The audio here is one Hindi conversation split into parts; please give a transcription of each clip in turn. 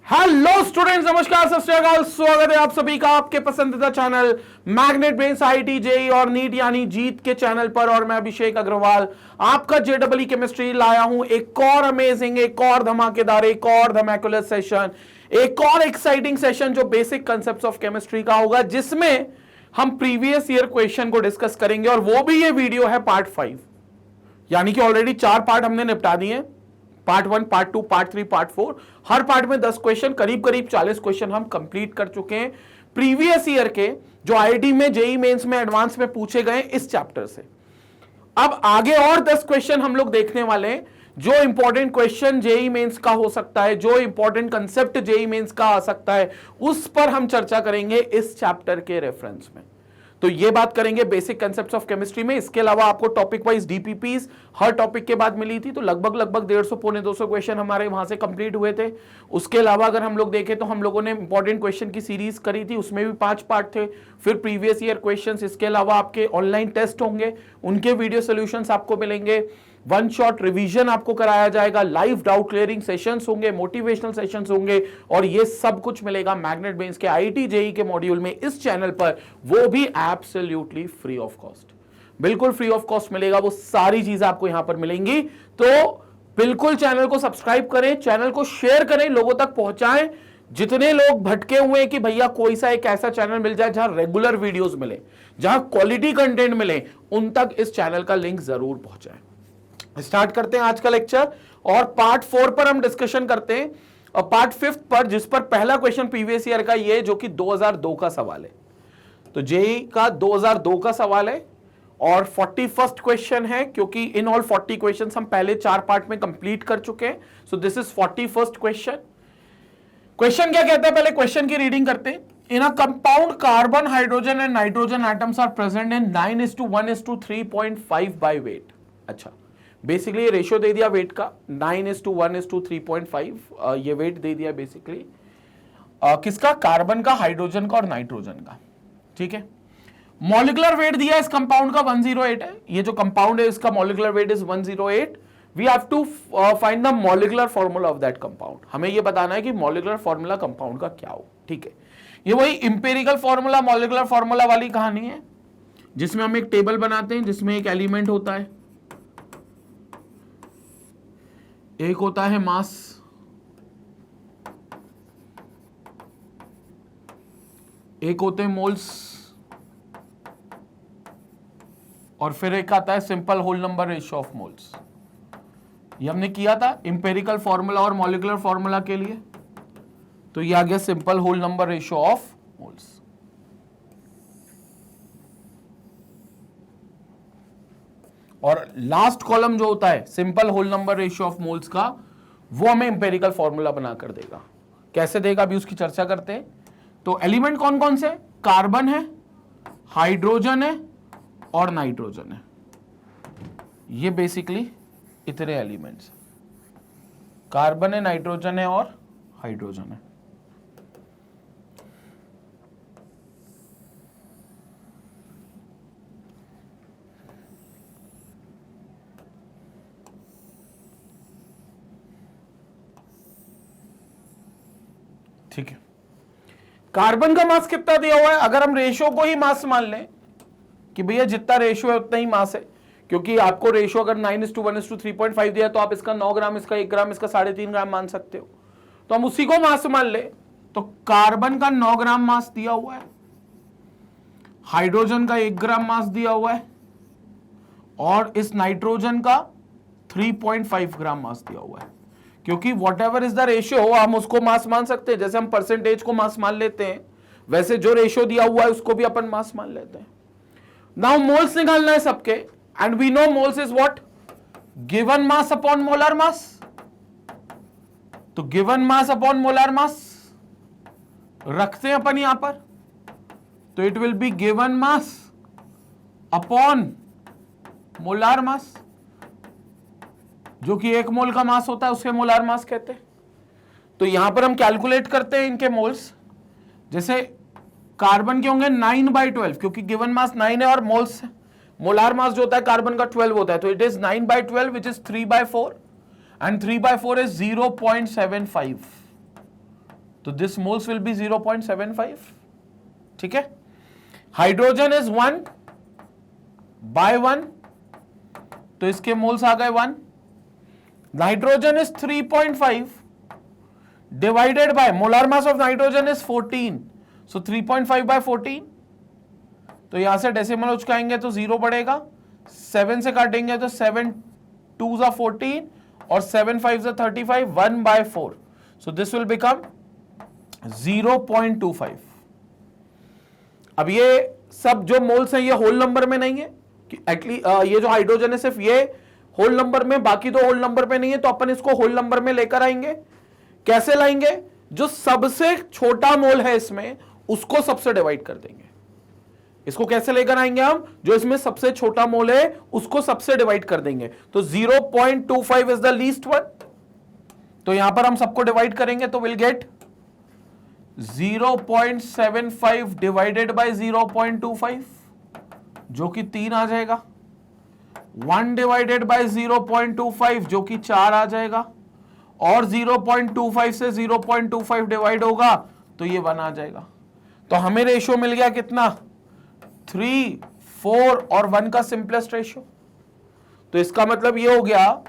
हेलो स्टूडेंट्स, नमस्कार, सत श्री अकाल। स्वागत है आप सभी का आपके पसंदीदा channel magnet brains IIT JEE और नीट यानी जीत के चैनल पर। और मैं अभिषेक अग्रवाल आपका जेईई केमिस्ट्री लाया हूं एक और अमेजिंग, एक और धमाकेदार, एक और धमाकुलर सेशन, एक और एक्साइटिंग सेशन जो बेसिक कंसेप्ट्स ऑफ केमिस्ट्री का होगा, जिसमें हम प्रीवियस ईयर क्वेश्चन को डिस्कस करेंगे। और वो भी ये वीडियो है पार्ट 5, यानी कि ऑलरेडी 4 पार्ट हमने निपटा दिए, पार्ट 1, पार्ट 2, पार्ट 3, पार्ट 4। हर पार्ट में 10 क्वेश्चन, करीब करीब 40 क्वेश्चन हम कंप्लीट कर चुके हैं प्रीवियस ईयर के, जो आईआईटी में, जेईई मेंस में, एडवांस में पूछे गए इस चैप्टर से। अब आगे और 10 क्वेश्चन हम लोग देखने वाले हैं, जो इंपॉर्टेंट क्वेश्चन जेईई मेंस का हो सकता है, जो इंपॉर्टेंट कंसेप्ट जेईई मेंस का आ सकता है, उस पर हम चर्चा करेंगे इस चैप्टर के रेफरेंस में। तो ये बात करेंगे बेसिक कंसेप्ट्स ऑफ केमिस्ट्री में। इसके अलावा आपको टॉपिक वाइज डीपीपीज हर टॉपिक के बाद मिली थी, तो लगभग 150 पौने 200 क्वेश्चन हमारे वहां से कंप्लीट हुए थे। उसके अलावा अगर हम लोग देखें तो हम लोगों ने इंपॉर्टेंट क्वेश्चन की सीरीज करी थी, उसमें भी 5 पार्ट थे। फिर प्रीवियस ईयर क्वेश्चंस, इसके अलावा आपके ऑनलाइन टेस्ट होंगे, उनके वीडियो सोल्यूशंस आपको मिलेंगे, वन शॉट रिवीजन आपको कराया जाएगा, लाइव डाउट क्लियरिंग सेशंस होंगे, मोटिवेशनल सेशंस होंगे, और ये सब कुछ मिलेगा मैग्नेट ब्रेन्स के आईआईटी जेईई के मॉड्यूल में इस चैनल पर, वो भी एब्सोल्युटली फ्री ऑफ कॉस्ट। बिल्कुल फ्री ऑफ कॉस्ट मिलेगा, वो सारी चीजें आपको यहां पर मिलेंगी। तो बिल्कुल चैनल को सब्सक्राइब करें, चैनल को शेयर करें, लोगों तक पहुंचाएं। जितने लोग भटके हुए हैं कि भैया कोई सा एक ऐसा चैनल मिल जाए जहां रेगुलर वीडियोस मिले, जहां क्वालिटी कंटेंट मिले, उन तक इस चैनल का लिंक जरूर पहुंचाएं। स्टार्ट करते हैं आज का लेक्चर, और पार्ट 4 पर हम डिस्कशन करते हैं, और पार्ट 5 पर, जिस पर पहला क्वेश्चन प्रीवियस ईयर का ये, जो कि 2002 का सवाल है। तो जेईई का 2002 का सवाल है और 41st क्वेश्चन है, क्योंकि इन ऑल 40 क्वेश्चंस हम पहले 4 पार्ट में कंप्लीट कर चुके हैं। So this is 41st question. Question क्या कहता है, पहले क्वेश्चन की रीडिंग करते हैं। In a compound carbon, hydrogen and nitrogen atoms are present in 9:1:3.5 by weight. अच्छा, बेसिकली रेशियो दे दिया वेट का, 9:1:3.5 ये वेट दे दिया बेसिकली किसका, कार्बन का, हाइड्रोजन का और नाइट्रोजन का। ठीक है, मॉलिक्यूलर वेट दिया इस कंपाउंड का 108 है। ये जो कंपाउंड है इसका molecular weight is 108। We have to find the molecular formula of that compound. हमें ये बताना है कि मॉलिक्यूलर फॉर्मूला कंपाउंड का क्या हो। ठीक है, ये वही इंपेरिकल फॉर्मूला, मॉलिक्यूलर फॉर्मूला वाली कहानी है, जिसमें हम एक टेबल बनाते हैं, जिसमें एक एलिमेंट होता है, एक होता है मास, एक होते हैं मोल्स, और फिर एक आता है simple whole number ratio of moles. ये हमने किया था इंपेरिकल फॉर्मूला और मॉलिक्यूलर फॉर्मूला के लिए, तो ये आ गया simple whole number ratio of moles. और लास्ट कॉलम जो होता है simple whole number ratio of moles का, वो हमें इंपेरिकल फॉर्मूला बनाकर देगा। कैसे देगा अभी उसकी चर्चा करते हैं। तो एलिमेंट कौन कौन से, कार्बन है, हाइड्रोजन है और नाइट्रोजन है। ये बेसिकली इतने एलिमेंट्स, कार्बन है, नाइट्रोजन है और हाइड्रोजन है। ठीक है, कार्बन का मास कितना दिया हुआ है, अगर हम रेशियो को ही मास मान लें कि भैया जितना रेशियो है उतना ही मास है, क्योंकि आपको रेशियो अगर 9:1:3.5 दिया तो आप इसका 9 ग्राम, इसका 1 ग्राम, इसका 3.5 ग्राम मान सकते हो, तो हम उसी को मास मान ले। तो कार्बन का 9 ग्राम मास दिया हुआ है, हाइड्रोजन का 1 ग्राम मास दिया हुआ है, और इस नाइट्रोजन का 3.5 ग्राम मास दिया हुआ है। क्योंकि what ever is the ratio, हम उसको मास मान सकते हैं। जैसे हम परसेंटेज को मास मान लेते हैं, वैसे जो रेशियो दिया हुआ है उसको भी अपन मास मान लेते हैं। नाउ मोल्स निकालना है सबके, and we know moles is what, given mass upon molar mass. तो given mass upon molar mass रखते हैं अपन यहां पर, तो it will be given mass upon molar mass, जो कि 1 मोल का मास होता है उसे मोलार मास कहते हैं। तो यहां पर हम कैलकुलेट करते हैं इनके मोल्स। जैसे कार्बन के होंगे 9/12, क्योंकि गिवन मास 9 है और मोल्स, मोलार मास जो होता है कार्बन का 12 होता है, तो it is 9/12 which is 3/4, and 3/4 is 0.75। तो दिस मोल्स विल बी 0.75. ठीक है, हाइड्रोजन इज 1/1, तो इसके मोल्स आ गए 1. Nitrogen is 3.5 divided by molar mass of nitrogen is 14, सो 3.5/14. तो यहां से डेसिमल उचकाएंगे तो 0 बढ़ेगा, 7 से काटेंगे तो 7 2s are 14 और 7 5s are 35, 1/4. So this will become 0.25. अब ये सब जो मोल्स हैं ये होल नंबर में नहीं है, ये जो हाइड्रोजन है सिर्फ ये होल नंबर में, बाकी तो होल नंबर पे नहीं है, तो अपन इसको होल नंबर में लेकर आएंगे. कैसे लाएंगे? जो सबसे छोटा मोल है इसमें उसको सबसे डिवाइड कर देंगे. इसको कैसे लेकर आएंगे हम? जो इसमें सबसे छोटा मोल है उसको सबसे डिवाइड कर देंगे. तो 0.25 इज द लीस्ट वन, तो यहां पर हम सबको डिवाइड करेंगे तो विल गेट 0.75 डिवाइडेड बाय 0.25 जो कि 3 आ जाएगा. 1 डिवाइडेड बाय 0.25 जो कि 4 आ जाएगा, और 0.25 से 0.25 डिवाइड होगा तो ये 1 आ जाएगा. तो हमें रेशियो मिल गया कितना? 3, 4 और 1 का सिंपलेस्ट रेशियो. तो इसका मतलब ये हो गया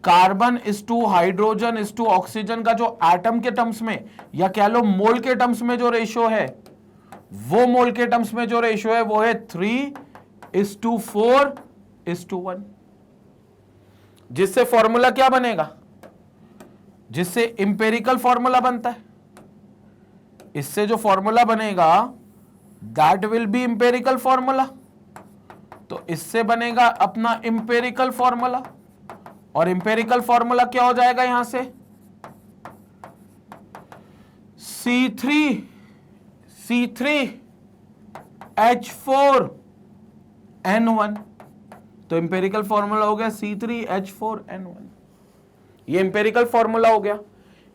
carbon is to hydrogen is to oxygen का जो एटम के टर्म्स में या कह लो मोल के टर्म्स में जो रेशियो है, वो मोल के टर्म्स में जो रेशियो है वो है 3:4:1. जिससे फॉर्मूला क्या बनेगा? जिससे इंपेरिकल फॉर्मूला बनता है. इससे जो फॉर्मूला बनेगा that will be empirical formula. तो इससे बनेगा अपना इंपेरिकल फॉर्मूला, और इंपेरिकल फॉर्मूला क्या हो जाएगा यहां से? C3H4N1. तो इंपेरिकल फॉर्मूला हो गया C3H4N1. ये इंपेरिकल फॉर्मूला हो गया.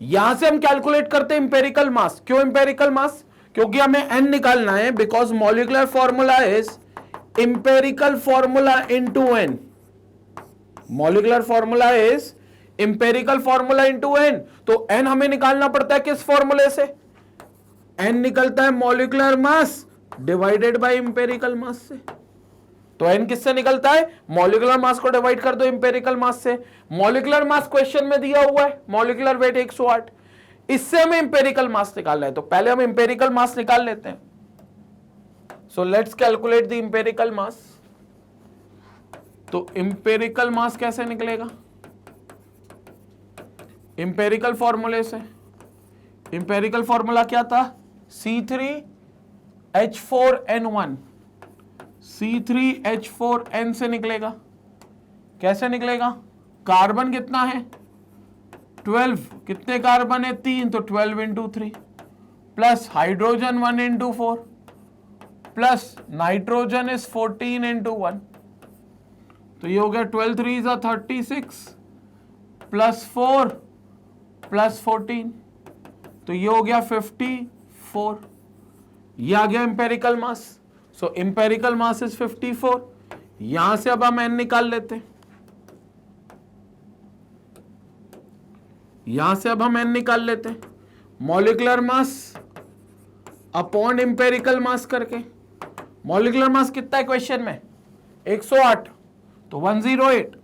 यहां से हम कैलकुलेट करते हैं इंपेरिकल मास. क्यों इंपेरिकल मास? क्योंकि हमें n निकालना है, because molecular formula is empirical formula into n. Molecular formula is empirical formula into n. तो n हमें निकालना पड़ता है किस फॉर्मूले से? n निकलता है molecular mass divided by empirical mass से. तो n किससे निकलता है? मॉलिक्यूलर मास को डिवाइड कर दो इंपेरिकल मास से. मॉलिक्यूलर मास क्वेश्चन में दिया हुआ है, मॉलिक्यूलर वेट 108. इससे हमें इंपेरिकल मास निकालना है, तो पहले हम इंपेरिकल मास निकाल लेते हैं. So let's calculate the empirical mass. तो इंपेरिकल मास कैसे निकलेगा? इंपेरिकल फॉर्मूले से. इंपेरिकल फॉर्मूला क्या था? C3H4N1. C3H4N से निकलेगा. कैसे निकलेगा? कार्बन कितना है? 12. कितने कार्बन है? 3, तो 12 into 3 plus hydrogen 1 into 4 plus nitrogen is 14 into 1. तो ये हो गया 12 3s are 36 प्लस 4 प्लस 14, तो ये हो गया 54. ये आ गया empirical mass. So empirical mass is 54. यहां से अब हम n निकाल लेते हैं. यहां से अब हम n निकाल लेते हैं. मॉलिक्यूलर मास अपॉन इंपेरिकल मास करके. मॉलिक्यूलर मास कितना है क्वेश्चन में? 108, तो 108.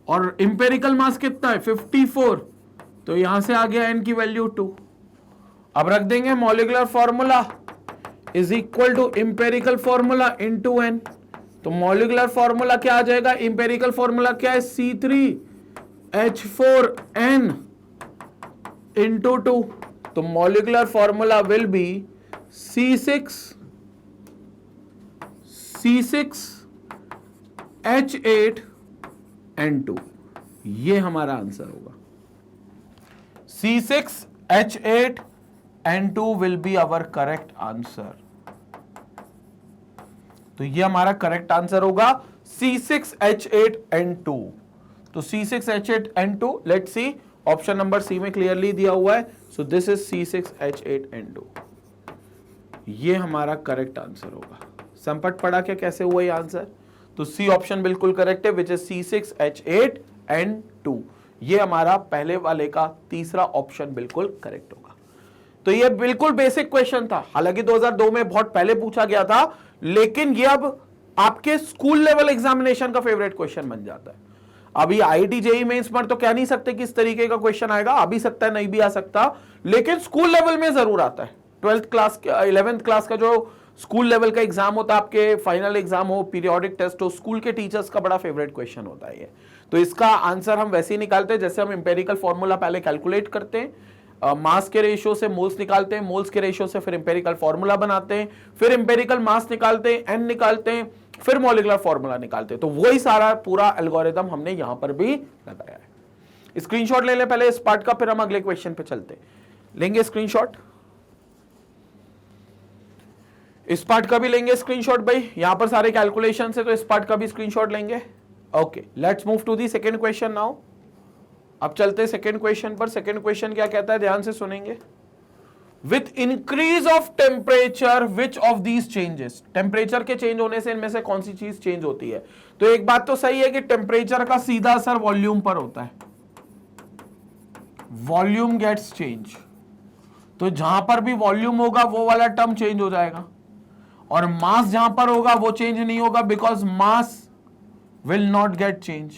और इंपेरिकल मास कितना है? 54. तो यहां से आ गया n की वैल्यू 2. अब रख देंगे molecular formula is equal to empirical formula into n. तो मॉलिक्यूलर फॉर्मूला क्या आ जाएगा? इंपेरिकल फॉर्मूला क्या है? C3H4N into 2. तो molecular formula will be C6H8N2. ये हमारा आंसर होगा. C6H8N2 will be our correct answer. तो ये हमारा करेक्ट आंसर होगा C6H8N2. तो C6H8N2, let's see, option number C में क्लियरली दिया हुआ है. So this is C6H8N2. ये हमारा करेक्ट आंसर होगा. संपट पड़ा क्या कैसे हुआ ये आंसर? तो सी ऑप्शन बिल्कुल करेक्ट है, विच इज C6H8N2. ये हमारा पहले वाले का तीसरा ऑप्शन बिल्कुल करेक्ट होगा. तो ये बिल्कुल बेसिक क्वेश्चन था, हालांकि 2002 में बहुत पहले पूछा गया था, लेकिन ये अब आपके स्कूल लेवल एग्जामिनेशन का फेवरेट क्वेश्चन बन जाता है। अभी आईआईटी जेईई मेंस पर तो कह नहीं सकते किस तरीके का क्वेश्चन आएगा, आ भी सकता है नहीं भी आ सकता, लेकिन स्कूल लेवल में जरूर आता है। 12th क्लास 11th क्लास का जो स्कूल लेवल का एग्जाम होता है, आपके फाइनल एग्जाम हो, पीरियोडिक टेस्ट हो, स्कूल के टीचर्स का बड़ा फेवरेट क्वेश्चन होता है ये। तो इसका आंसर हम वैसे ही निकालते हैं जैसे हम इंपेरिकल फॉर्मूला पहले कैलकुलेट करते हैं, मास के रेशियो से मोल्स निकालते हैं, मोल्स के रेशियो से फिर इंपेरिकल फॉर्मूला बनाते हैं, फिर इंपेरिकल मास निकालते हैं, एन निकालते हैं, फिर मॉलिक्यूलर फॉर्मूला निकालते हैं। तो वही सारा पूरा एल्गोरिथम हमने यहां पर भी लगाया है। स्क्रीनशॉट ले लें पहले इस पार्ट का, फिर हम अगले क्वेश्चन पे चलते हैं। लेंगे स्क्रीनशॉट, इस पार्ट का भी लेंगे स्क्रीनशॉट भाई, यहां पर सारे कैलकुलेशन है तो इस पार्ट का भी स्क्रीनशॉट लेंगे। Okay, let's move to the second question now. अब चलते हैं सेकंड क्वेश्चन पर। सेकंड क्वेश्चन क्या कहता है, ध्यान से सुनेंगे। With increase of temperature which of these changes, temperature के चेंज होने से इनमें से कौन सी चीज चेंज होती है। तो एक बात तो सही है कि टेम्परेचर का सीधा असर वॉल्यूम पर होता है, वॉल्यूम गेट्स चेंज। तो जहां पर भी वॉल्यूम होगा वो वाला टर्म चेंज हो जाएगा, और मास जहां पर होगा वो चेंज नहीं होगा, because mass will not get change,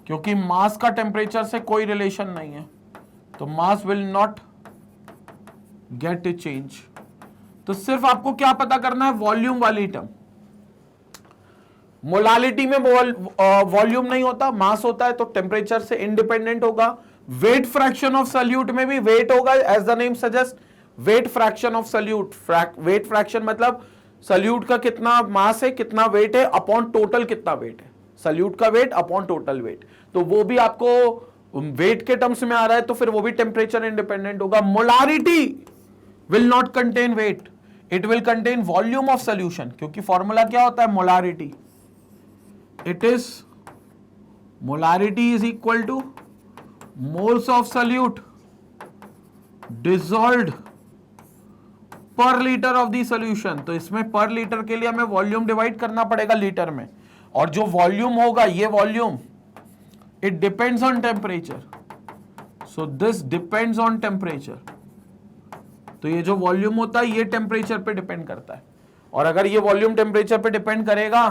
क्योंकि मास का टेम्परेचर से कोई रिलेशन नहीं है, तो mass will not gate A change. तो सिर्फ आपको क्या पता करना है, वॉल्यूम वाली टर्म। मोलालिटी में वॉल्यूम नहीं होता, मास होता है, तो टेम्परेचर से इंडिपेंडेंट होगा। वेट फ्रैक्शन ऑफ सल्यूट में भी वेट होगा, as the name suggest, weight fraction of solute. Weight fraction मतलब सल्यूट का कितना मास है, कितना वेट है, अपॉन टोटल कितना वेट है, सल्यूट का वेट अपॉन टोटल वेट। तो वो भी आपको वेट के टर्म्स में आ रहा है, तो फिर वो भी टेम्परेचर इंडिपेंडेंट होगा। Molarity will not contain weight, it will contain volume of solution, क्योंकि फॉर्मूला क्या होता है, molarity. It is molarity is equal to moles of solute dissolved per litre of the solution. तो इसमें पर लीटर के लिए हमें वॉल्यूम डिवाइड करना पड़ेगा लीटर में, और जो वॉल्यूम होगा ये volume it depends on temperature, so this depends on temperature. तो ये जो वॉल्यूम होता है ये टेम्परेचर पे डिपेंड करता है, और अगर ये वॉल्यूम टेम्परेचर पे डिपेंड करेगा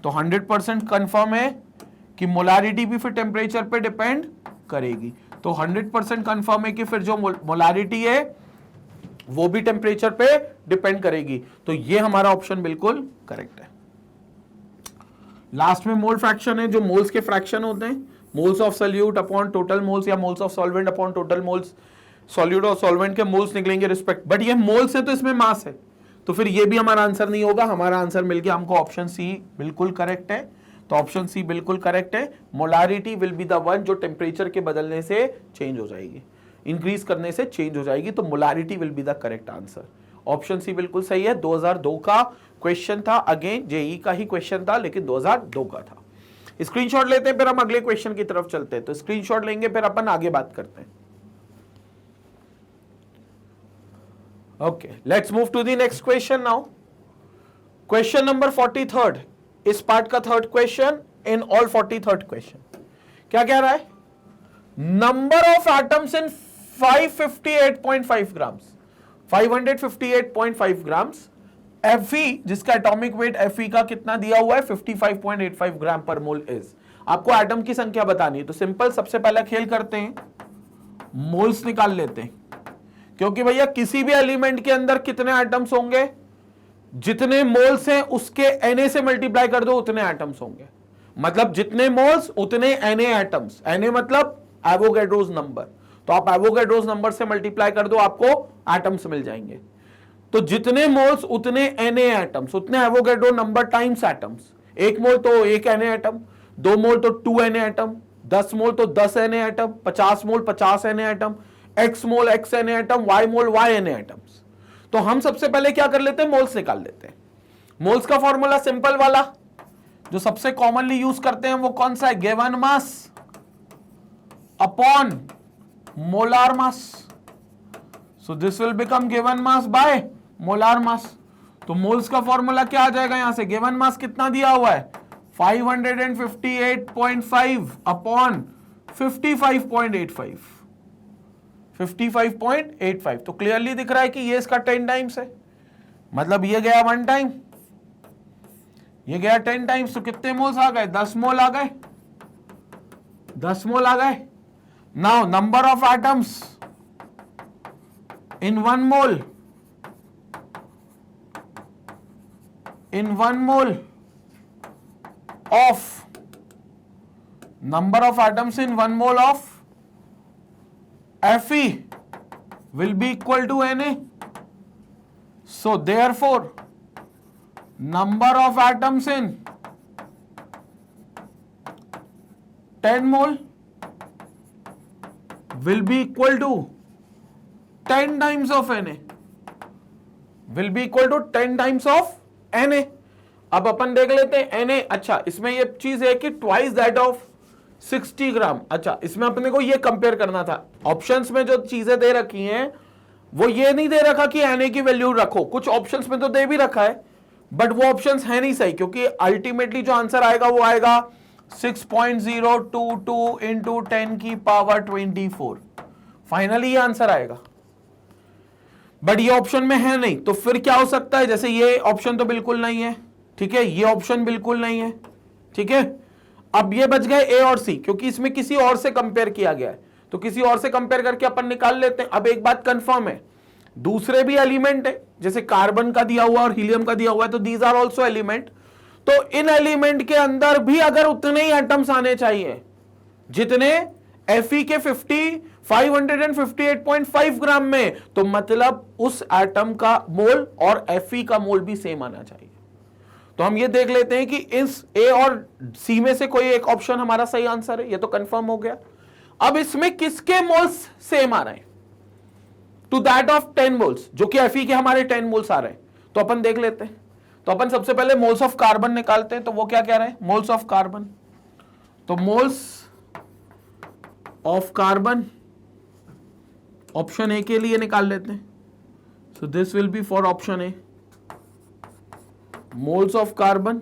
तो 100% कंफर्म है कि मोलारिटी भी फिर टेम्परेचर पे डिपेंड करेगी। तो 100% कंफर्म है कि फिर जो मोलारिटी है वो भी टेम्परेचर पे डिपेंड करेगी। तो ये हमारा ऑप्शन बिल्कुल करेक्ट है। लास्ट में मोल फ्रैक्शन है, जो मोल्स के फ्रैक्शन होते हैं, moles of solute upon total moles, या moles of solvent upon total moles. Solute और सॉल्वेंट के मोल्स निकलेंगे रिस्पेक्ट, बट ये मोल्स है तो इसमें मास है, तो फिर ये भी हमारा आंसर नहीं होगा। हमारा आंसर मिल गया हमको ऑप्शन सी बिल्कुल करेक्ट है। तो ऑप्शन सी बिल्कुल करेक्ट है, molarity will be the one जो टेम्परेचर के बदलने से चेंज हो जाएगी, इंक्रीज करने से चेंज हो जाएगी। तो molarity will be the correct answer. Option C बिल्कुल सही है। 2002 का क्वेश्चन था, अगेन जेईई का ही क्वेश्चन था, लेकिन 2002 का था। स्क्रीनशॉट लेते हैं, फिर हम अगले क्वेश्चन की तरफ चलते हैं। तो स्क्रीनशॉट लेंगे, फिर अपन आगे बात करते हैं। Okay, let's move to the next question now. Question number 43, इस पार्ट का third question in all 43rd question. क्या कह रहा है, number of atoms in 558.5 grams, 558.5 grams. Fe जिसका एटॉमिक वेट Fe का कितना दिया हुआ है, 55.85 ग्राम पर मोल इज। आपको एटम की संख्या बतानी है, तो सिंपल सबसे पहला खेल करते हैं, मोल्स निकाल लेते हैं, क्योंकि भैया किसी भी एलिमेंट के अंदर कितने एटम्स होंगे, जितने मोल्स हैं उसके Na से मल्टीप्लाई कर दो उतने एटम्स होंगे। मतलब जितने मोल्स उतने Na एटम्स, Na मतलब एवोगैड्रोस नंबर, तो आप एवोगैड्रोस नंबर से मल्टीप्लाई कर दो, आपको एटम्स मिल जाएंगे। तो जितने मोल्स उतने Na एटम्स, उतने एवोगैड्रो नंबर टाइम्स एटम्स। 1 मोल तो 1 Na एटम, 2 मोल तो 2 Na एटम, 10 मोल तो 10 Na एटम, 50 मोल 50 Na एटम, X मोल X Na एटम, Y मोल Y Na एटम्स। तो हम सबसे पहले क्या कर लेते हैं, मोल्स निकाल लेते हैं। मोल्स का फॉर्मूला सिंपल वाला जो सबसे कॉमनली यूज करते हैं वो कौन सा है, given mass upon molar mass. So this will become given mass by molar mass. तो मोल्स का फॉर्मूला क्या आ जाएगा, यहां से गिवन मास कितना दिया हुआ है, 558.5 अपॉन 55.85, 55.85। तो क्लियरली दिख रहा है कि ये इसका 10 टाइम्स है, मतलब ये गया 1 टाइम, ये गया 10 टाइम्स। तो कितने मोल्स आ गए? 10 मोल आ गए, 10 मोल आ गए। Now number of atoms in 1 mole, in 1 mole of number of atoms in 1 mole of Fe will be equal to Na. So therefore number of atoms in 10 mole will be equal to 10 times of Na, will be equal to 10 times of Na। अब अपन देख लेते हैं Na। अच्छा, इसमें ये चीज है कि ट्वाइस दैट ऑफ 60 ग्राम। अच्छा, इसमें अपने को ये कंपेयर करना था। ऑप्शंस में जो चीजें दे रखी हैं वो ये नहीं दे रखा कि Na की वैल्यू रखो, कुछ ऑप्शंस में तो दे भी रखा है बट वो ऑप्शंस है नहीं सही, क्योंकि अल्टीमेटली जो आंसर आएगा वो आएगा 6.022 इंटू 10 की पावर 24। फाइनली ये आंसर आएगा, बट ये ऑप्शन में है नहीं। तो फिर क्या हो सकता है? जैसे ये ऑप्शन तो बिल्कुल नहीं है, ठीक है, ये ऑप्शन बिल्कुल नहीं है, ठीक है। अब ये बच गए ए और सी, क्योंकि इसमें किसी और से कंपेयर किया गया है, तो किसी और से कंपेयर करके अपन निकाल लेते हैं। अब एक बात कंफर्म है, दूसरे भी एलिमेंट है, जैसे कार्बन का दिया हुआ और हीलियम का दिया हुआ है, तो दीज आर ऑल्सो एलिमेंट। तो इन एलिमेंट के अंदर भी अगर उतने ही एटम्स आने चाहिए जितने Fe के 558.5 ग्राम में, तो मतलब उस एटम का मोल और Fe का मोल भी सेम आना चाहिए। तो हम ये देख लेते हैं कि इस ए और सी में से कोई एक ऑप्शन हमारा सही आंसर है, ये तो कंफर्म हो गया। अब इसमें किसके मोल्स सेम आ रहे हैं? टू दैट ऑफ 10 मोल्स, जो कि Fe के हमारे 10 मोल्स आ रहे हैं। तो अपन देख लेते हैं। तो अपन सबसे पहले मोल्स ऑफ कार्बन निकालते हैं। तो वो क्या कह रहे हैं? Moles of carbon. तो moles of carbon option A के लिए निकाल लेते हैं। So this will be for option A. Moles of carbon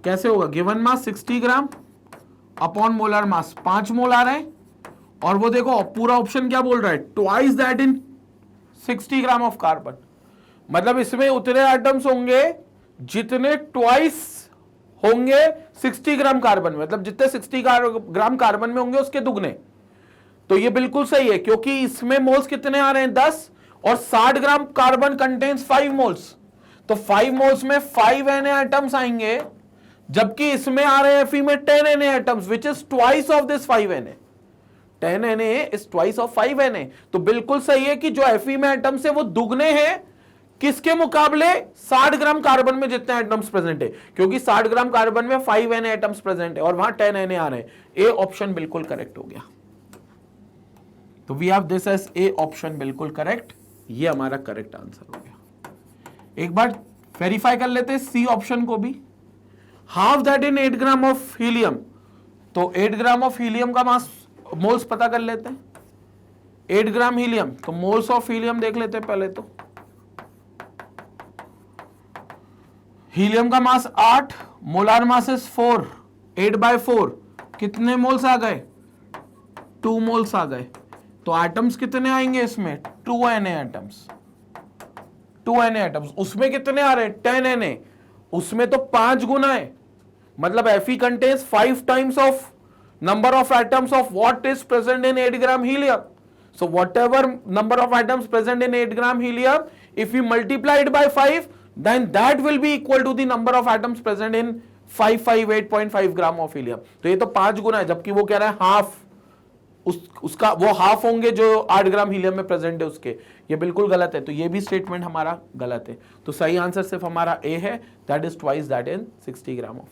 कैसे होगा? Given mass 60 gram upon molar mass 5 mole आ रहे हैं, और वो देखो पूरा ऑप्शन क्या बोल रहा है? Twice that in 60 gram of carbon. मतलब इसमें उतने एटम्स होंगे जितने ट्वाइस होंगे 60 ग्राम कार्बन में, मतलब जितने 60 ग्राम कार्बन में होंगे उसके दुगने। तो ये बिल्कुल सही है, क्योंकि इसमें मोल्स कितने आ रहे हैं? 10, और 60 ग्राम कार्बन कंटेन्स 5 मोल्स। तो 5 मोल्स में 5 Na एटम्स आएंगे, जबकि इसमें आ रहे हैं Fe में 10 Na atoms, which is twice of this 5 Na। 10 Na is twice of 5 Na। तो बिल्कुल सही है कि जो Fe में एटम्स है वो दुगने हैं किसके मुकाबले? 60 ग्राम कार्बन में जितने एटम्स प्रेजेंट है, क्योंकि 60 ग्राम कार्बन में 5 Na एटम्स प्रेजेंट है और वहां 10 Na आ रहे हैं। ए ऑप्शन बिल्कुल करेक्ट हो गया। तो we have this as a option बिल्कुल करेक्ट। ये हमारा करेक्ट आंसर हो गया। एक बार वेरीफाई कर लेते हैं सी ऑप्शन को भी। Half that in 8 gram of helium. तो 8 ग्राम ऑफ हीलियम का मास मोल्स पता कर लेते हैं। 8 ग्राम हीलियम, तो मोल्स ऑफ हीलियम देख लेते हैं पहले। तो हीलियम का मास 8, मोलार मास इज 4, 8/4 कितने मोल्स आ गए? 2 मोल्स आ गए। तो एटम्स कितने आएंगे इसमें? 2 Na एटम्स। 2 Na atoms. उसमें कितने आ रहे हैं? 10 Na। उसमें तो 5 गुना है, मतलब Fe contains 5 times of number of atoms of what is present in 8 gram helium. So whatever number of atoms present in 8 gram helium, if we multiply it by 5, then that will be equal to the number of atoms present in 558.5 gram of helium. तो ये तो 5 गुना है, जबकि वो कह रहा है हाफ, उसका वो हाफ होंगे जो 8 ग्राम हीलियम में प्रेजेंट है उसके। ये बिल्कुल गलत है, तो ये भी स्टेटमेंट हमारा गलत है। तो सही आंसर सिर्फ हमारा ए है, that is twice that in 60 gram of.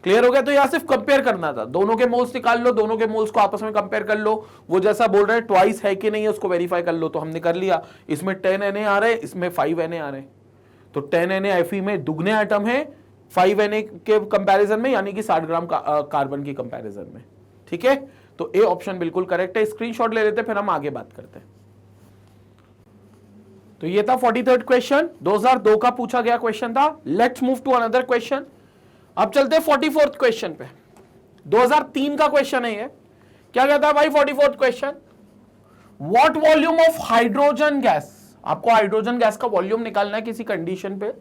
Clear हो गया? तो यहां सिर्फ कंपेयर करना था, दोनों के मोल्स निकाल लो, दोनों के मोल्स को आपस में कंपेयर कर लो। वो जैसा बोल रहे हैं ट्वाइस है कि नहीं है उसको वेरीफाई कर लो। तो हमने कर लिया, इसमें 10 Na आ रहे हैं, इसमें 5 Na आ रहे हैं। तो 10 Na Fe में दुगने आइटम है 5 Na के कंपैरिजन में, यानी कि 60 ग्राम कार्बन की कंपैरिजन में। ठीक है, तो ए ऑप्शन बिल्कुल करेक्ट है। स्क्रीनशॉट ले लेते, फिर हम आगे बात करते हैं। तो ये था 43rd क्वेश्चन, 2002 का पूछा गया क्वेश्चन था। Let's move to another question. अब चलते हैं 44th क्वेश्चन पे। 2003 का क्वेश्चन है ये, क्या कहता है भाई 44th question, what volume of hydrogen gas, आपको हाइड्रोजन गैस का वॉल्यूम निकालना है किसी कंडीशन पे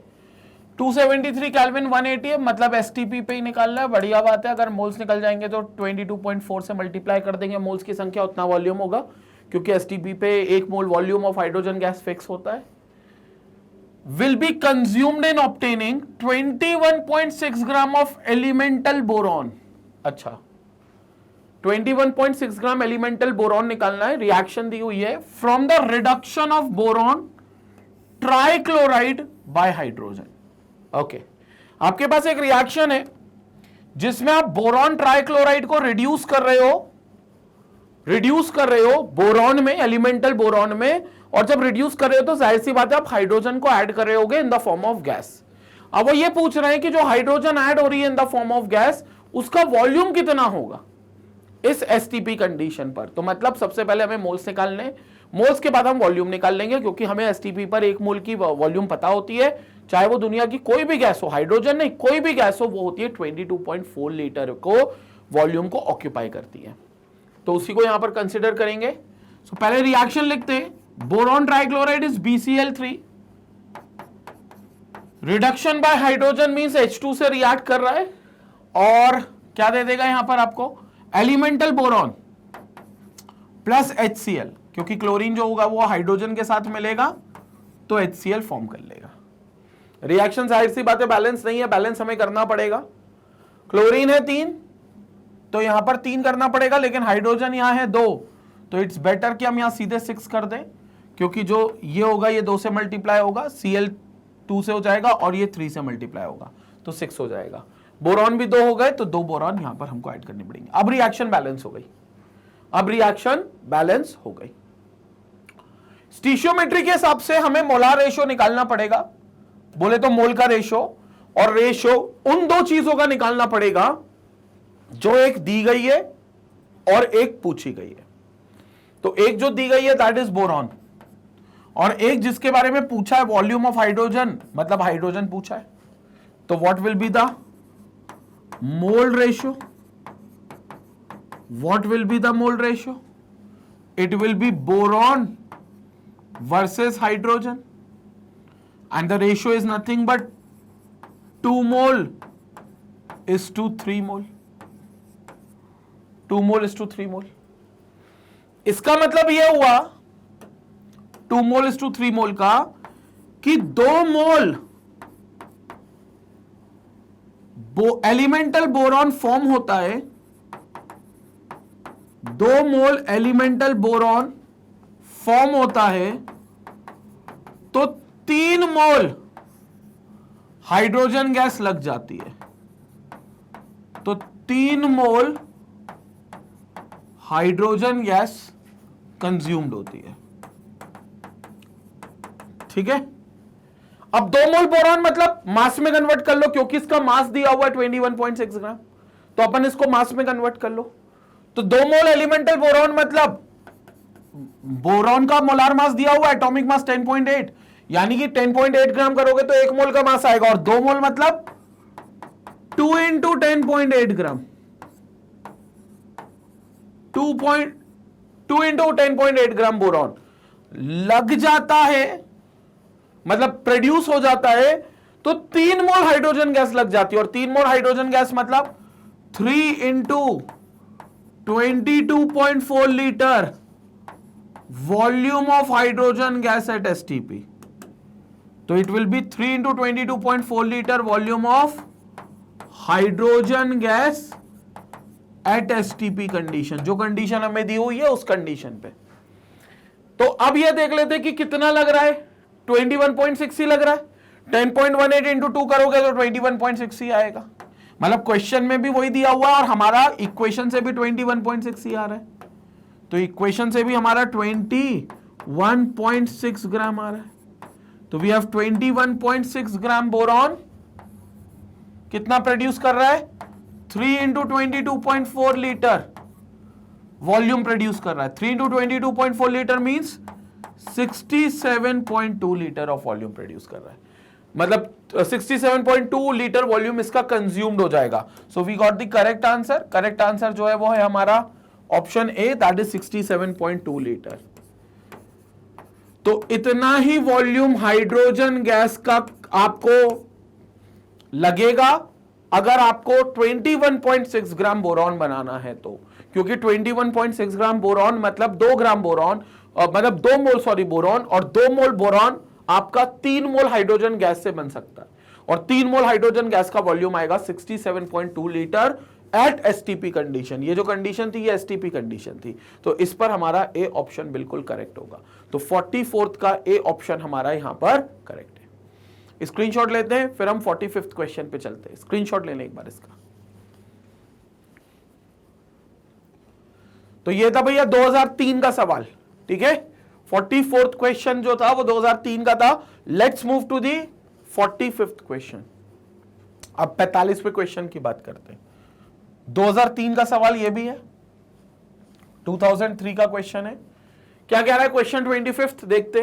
273 केल्विन 180 है, मतलब एसटीपी पे ही निकालना है। बढ़िया बात है, अगर मोल्स निकल जाएंगे तो 22.4 से मल्टीप्लाई कर देंगे मोल्स की संख्या, उतना वॉल्यूम होगा, क्योंकि एसटीपी पे 1 mole volume of hydrogen gas fix होता है। Will be consumed in obtaining 21.6 gram of elemental boron. अच्छा, 21.6 ग्राम एलिमेंटल बोरॉन निकालना है, रिएक्शन दी हुई है from the reduction of boron trichloride bye hydrogen. Okay, आपके पास एक रिएक्शन है जिसमें आप बोरॉन ट्राइक्लोराइड को रिड्यूस कर रहे हो बोरॉन में, एलिमेंटल बोरॉन में, और जब रिड्यूस कर रहे हो तो जाहिर सी बात है आप हाइड्रोजन को ऐड कर रहे होगे in the form of gas. अब वो ये पूछ रहे हैं कि जो हाइड्रोजन ऐड हो रही है in the form of gas, उसका वॉल्यूम कितना होगा इस एसटीपी कंडीशन पर। तो मतलब सबसे पहले हमें मोल्स निकालने, मोल्स के बाद हम वॉल्यूम निकाल लेंगे, क्योंकि हमें एसटीपी पर 1 मोल की वॉल्यूम पता होती है, चाहे वो दुनिया की कोई भी गैस हो, हाइड्रोजन नहीं कोई भी गैस हो, वो होती है 22.4 लीटर को वॉल्यूम को ऑक्यूपाई करती है। तो उसी को यहां पर कंसिडर करेंगे। सो पहले रिएक्शन लिखते हैं, boron trichloride is BCl3, reduction bye hydrogen means H2 से रिएक्ट कर रहा है, और क्या दे देगा यहां पर आपको, एलिमेंटल बोरॉन प्लस HCl, क्योंकि क्लोरीन जो होगा वो हाइड्रोजन के साथ मिलेगा तो HCl फॉर्म कर लेगा। रिएक्शन जाहिर सी बात है बैलेंस नहीं है, बैलेंस हमें करना पड़ेगा। क्लोरीन है 3 तो यहां पर 3 करना पड़ेगा, लेकिन हाइड्रोजन यहां है 2, तो इट्स बेटर कि हम यहां सीधे 6 कर दें, क्योंकि जो ये होगा ये 2 से मल्टीप्लाई होगा, Cl 2 से हो जाएगा और ये 3 से मल्टीप्लाई होगा तो 6 हो जाएगा। बोरॉन भी 2 हो गए तो 2 बोरॉन यहां पर हमको ऐड करनी पड़ेंगे। अब रिएक्शन बैलेंस हो गई, स्टीशियोमेट्री के हिसाब से हमें मोलार रेशियो निकालना पड़ेगा, बोले तो मोल का रेशियो, और रेशियो उन 2 चीजों का निकालना पड़ेगा जो एक दी गई है और एक पूछी गई है। तो एक जो दी गई है दैट इज बोरॉन, और एक जिसके बारे में पूछा है वॉल्यूम ऑफ हाइड्रोजन, मतलब हाइड्रोजन पूछा है, तो what will be the mole ratio, what will be the mole ratio? It will be boron versus hydrogen, and the ratio is nothing but 2 mole is to 3 mole, 2 mole is to 3 mole। इसका मतलब यह हुआ 2 mole is to 3 mole का कि 2 मोल एलिमेंटल बोरॉन फॉर्म होता है, 2 मोल एलिमेंटल बोरॉन फॉर्म होता है तो 3 मोल हाइड्रोजन गैस लग जाती है, तो 3 मोल हाइड्रोजन गैस कंज्यूम्ड होती है। ठीक है, अब 2 मोल बोरॉन मतलब मास में कन्वर्ट कर लो, क्योंकि इसका मास दिया हुआ है 21.6 ग्राम, तो अपन इसको मास में कन्वर्ट कर लो। तो 2 मोल एलिमेंटल बोरॉन मतलब बोरॉन का मोलार मास दिया हुआ है एटॉमिक मास 10.8, यानी कि 10.8 ग्राम करोगे तो 1 मोल का मास आएगा, और 2 मोल मतलब 2 इंटू 10.8 ग्राम, 2 इंटू 10.8 ग्राम बोरॉन लग जाता है, मतलब प्रोड्यूस हो जाता है, तो 3 मोल हाइड्रोजन गैस लग जाती है, और 3 मोल हाइड्रोजन गैस मतलब 3 into 22.4 litre volume of hydrogen gas at STP. तो it will be 3 into 22.4 litre volume of hydrogen gas at STP condition, जो कंडीशन हमें दी हुई है उस कंडीशन पे। तो अब यह देख लेते कि कितना लग रहा है, 21.6 ही लग रहा है, 10.18 इंटू 2 करोगे तो 21.6 ही आएगा, मतलब क्वेश्चन में भी वही दिया हुआ है और हमारा इक्वेशन से भी 21.6 ही आ रहा है, तो इक्वेशन से भी हमारा 21.6 ग्राम आ रहा है। तो वी हैव 21.6 ग्राम बोरॉन कितना प्रोड्यूस कर रहा है, 3 इंटू 22.4 लीटर वॉल्यूम प्रोड्यूस कर रहा है। 3 into 22.4 litre means 67.2 litre of volume produce कर रहा है, मतलब 67.2 लीटर वॉल्यूम इसका कंज्यूम्ड हो जाएगा। So we got the correct answer. Correct answer जो है वो है हमारा option A, that is 67.2 litre. तो इतना ही वॉल्यूम हाइड्रोजन गैस का आपको लगेगा अगर आपको 21.6 ग्राम बोरॉन बनाना है तो, क्योंकि 21.6 ग्राम बोरॉन मतलब 2 ग्राम बोरॉन, मतलब 2 मोल सॉरी बोरॉन, और 2 मोल बोरॉन आपका 3 मोल हाइड्रोजन गैस से बन सकता है, और 3 मोल हाइड्रोजन गैस का वॉल्यूम आएगा 67.2 लीटर एट एसटीपी कंडीशन। ये जो कंडीशन थी ये एसटीपी कंडीशन थी, तो इस पर हमारा ए ऑप्शन बिल्कुल करेक्ट होगा। तो 44th का ए ऑप्शन हमारा यहां पर करेक्ट है। स्क्रीनशॉट लेते हैं, फिर हम 45th क्वेश्चन पे चलते हैं। स्क्रीनशॉट ले लें एक बार इसका। तो ये था भैया 2003 का सवाल, ठीक है। 44th क्वेश्चन जो था वो 2003 का था। Let's move to the 45th question. अब 45वें क्वेश्चन की बात करते हैं। 2003 का सवाल ये भी है, 2003 का क्वेश्चन है। क्या कह रहा है क्वेश्चन 25th, देखते।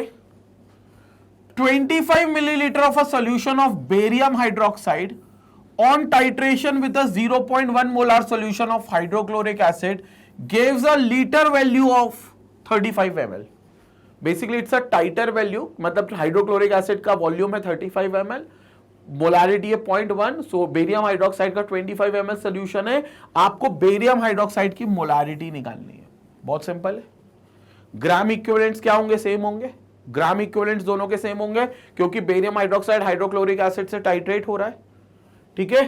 25 millilitre of a solution of barium hydroxide on titration with a 0.1 molar solution of hydrochloric acid gives a liter value of 35 ml। Basically it's a titre value, मतलब हाइड्रोक्लोरिक एसिड का वॉल्यूम है 35 ml, मोलारिटी है 0.1। सो बेरियम हाइड्रोक्साइड का 25 ml सोल्यूशन है, आपको बेरियम हाइड्रोक्साइड की मोलारिटी निकालनी है। बहुत सिंपल है। ग्राम इक्विवेलेंट्स क्या होंगे? सेम होंगे। ग्राम इक्विवेलेंट्स दोनों के सेम होंगे, क्योंकि बेरियम हाइड्रोक्साइड हाइड्रोक्लोरिक एसिड से टाइट्रेट हो रहा है, ठीक है।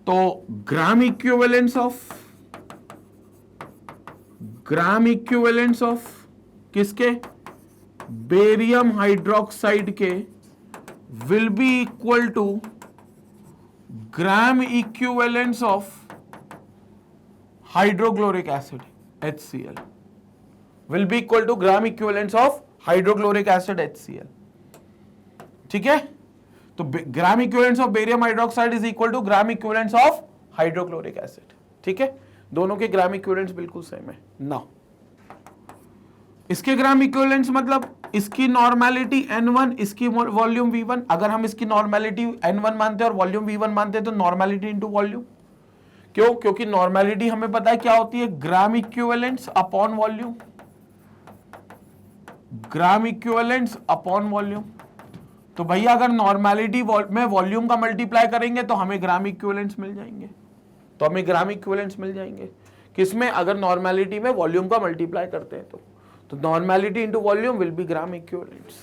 तो ग्राम इक्विवेलेंट्स ऑफ किसके? बेरियम हाइड्रोक्साइड के will be equal to gram equivalents of hydrochloric acid HCl, will be equal to gram equivalents of hydrochloric acid HCl, ठीक है। तो gram equivalents of barium hydroxide is equal to gram equivalents of hydrochloric acid, ठीक है। दोनों के ग्राम इक्विवेलेंट्स बिल्कुल सेम है ना। इसके ग्राम इक्विवेलेंट्स मतलब इसकी नॉर्मेलिटी N1, इसकी वॉल्यूम V1। अगर हम इसकी नॉर्मेलिटी N1 मानते हैं और वॉल्यूम V1 मानते हैं तो नॉर्मेलिटी इनटू वॉल्यूम। क्यों? क्योंकि नॉर्मेलिटी हमें पता है क्या होती है, ग्राम इक्विवेलेंट्स अपॉन वॉल्यूम, ग्राम इक्विवेलेंट्स अपॉन वॉल्यूम। तो भैया अगर नॉर्मेलिटी में वॉल्यूम का मल्टीप्लाई करेंगे तो हमें ग्राम इक्विवेलेंट्स मिल जाएंगे, तो हमें ग्राम इक्विवेलेंट्स मिल जाएंगे। किसमें? अगर नॉर्मेलिटी में वॉल्यूम का मल्टीप्लाई करते हैं तो normality into volume will be gram equivalents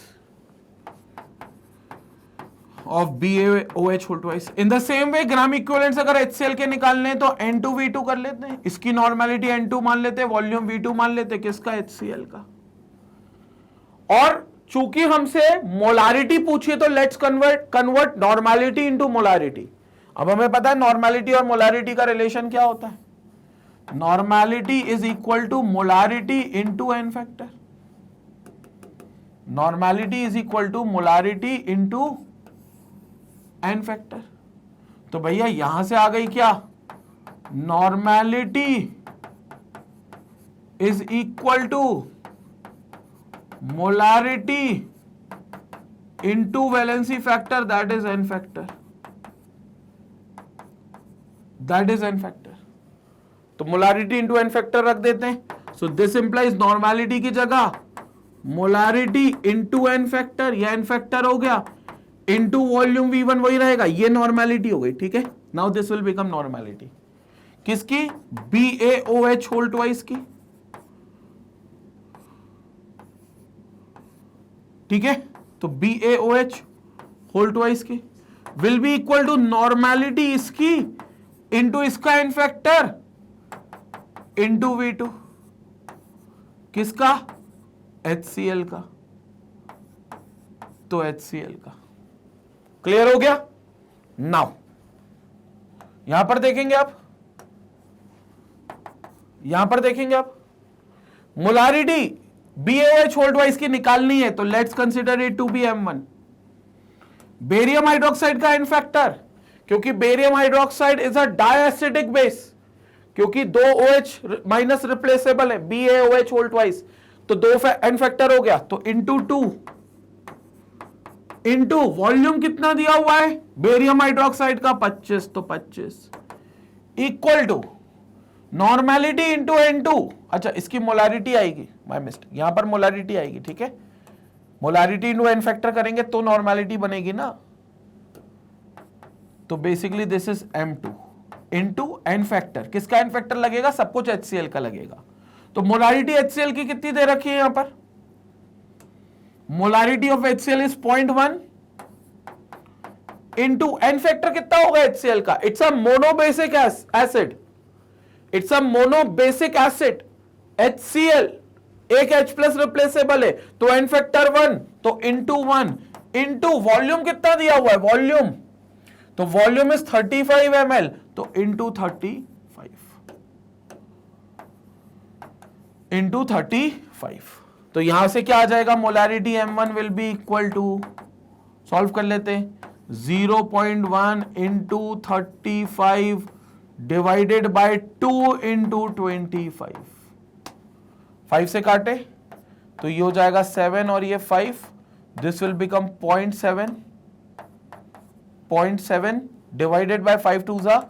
of BaOH whole twice. In the same way gram equivalents अगर HCl के निकालने हैं तो N2V2 कर लेते हैं। इसकी नॉर्मेलिटी N2 मान लेते हैं, वॉल्यूम V2 मान लेते हैं, किसका? HCl का। और चूंकि हमसे मोलारिटी पूछिए तो let's convert normality into molarity. अब हमें पता है नॉर्मेलिटी और मोलारिटी का रिलेशन क्या होता है। Normality is equal to molarity into N factor. Normality is equal to molarity into N factor. तो भैया यहां से आ गई क्या? Normality is equal to molarity into valency factor, that is N factor, that is N factor. तो मोलारिटी इंटू एन फैक्टर रख देते हैं। सो दिस इंप्लाइज नॉर्मेलिटी की जगह मोलारिटी इंटू एन फैक्टर, या एन फैक्टर हो गया इंटू वॉल्यूम V1 वही रहेगा, ये नॉर्मेलिटी हो गई, ठीक है। Now this will become normality किसकी? BaOH होल ट्वाइस की, ठीक है। तो BaOH होल ट्वाइस की will be equal to normality इसकी इंटू इसका एन फैक्टर इंटू V2, किसका? HCl का, तो HCl का। क्लियर हो गया? नाउ यहां पर देखेंगे आप, यहां पर देखेंगे आप मोलारिटी BaOH होल ट्वाइस की निकालनी है, तो let's consider it to be M1। Barium hydroxide का एन फैक्टर, क्योंकि barium hydroxide is a diacidic base, क्योंकि 2 OH माइनस रिप्लेसेबल है, BaOH होल ट्वाइस, तो 2 एन फैक्टर हो गया, तो इंटू 2 इंटू वॉल्यूम कितना दिया हुआ है बेरियम हाइड्रोक्साइड का? 25, तो 25 equal to normality into N2, अच्छा इसकी मोलारिटी आएगी, माय मिस्टेक, यहां पर मोलारिटी आएगी, ठीक है, मोलारिटी इंटू N फैक्टर करेंगे तो नॉर्मेलिटी बनेगी ना, तो basically this is M2 into N factor, किसका N फैक्टर लगेगा, सब कुछ HCl का लगेगा, तो मोलारिटी HCl की कितनी दे रखी है यहां पर, molarity of HCl is 0.1 into N factor कितना होगा HCl का, it's a monobasic acid, it's a monobasic acid HCl, एक H प्लस रिप्लेसेबल है, तो N फैक्टर 1, तो इंटू 1 इंटू वॉल्यूम कितना दिया हुआ है, वॉल्यूम, तो वॉल्यूम इज 35 ml, तो इंटू 35 इंटू 35, तो यहां से क्या आ जाएगा, molarity M1 will be equal to, solve कर लेते हैं, 0.1 इंटू 35 डिवाइडेड बाय 2 इंटू 25, 5 से काटे तो ये हो जाएगा 7 और ये 5, this will become 0.7 divided by 5 two ज़ा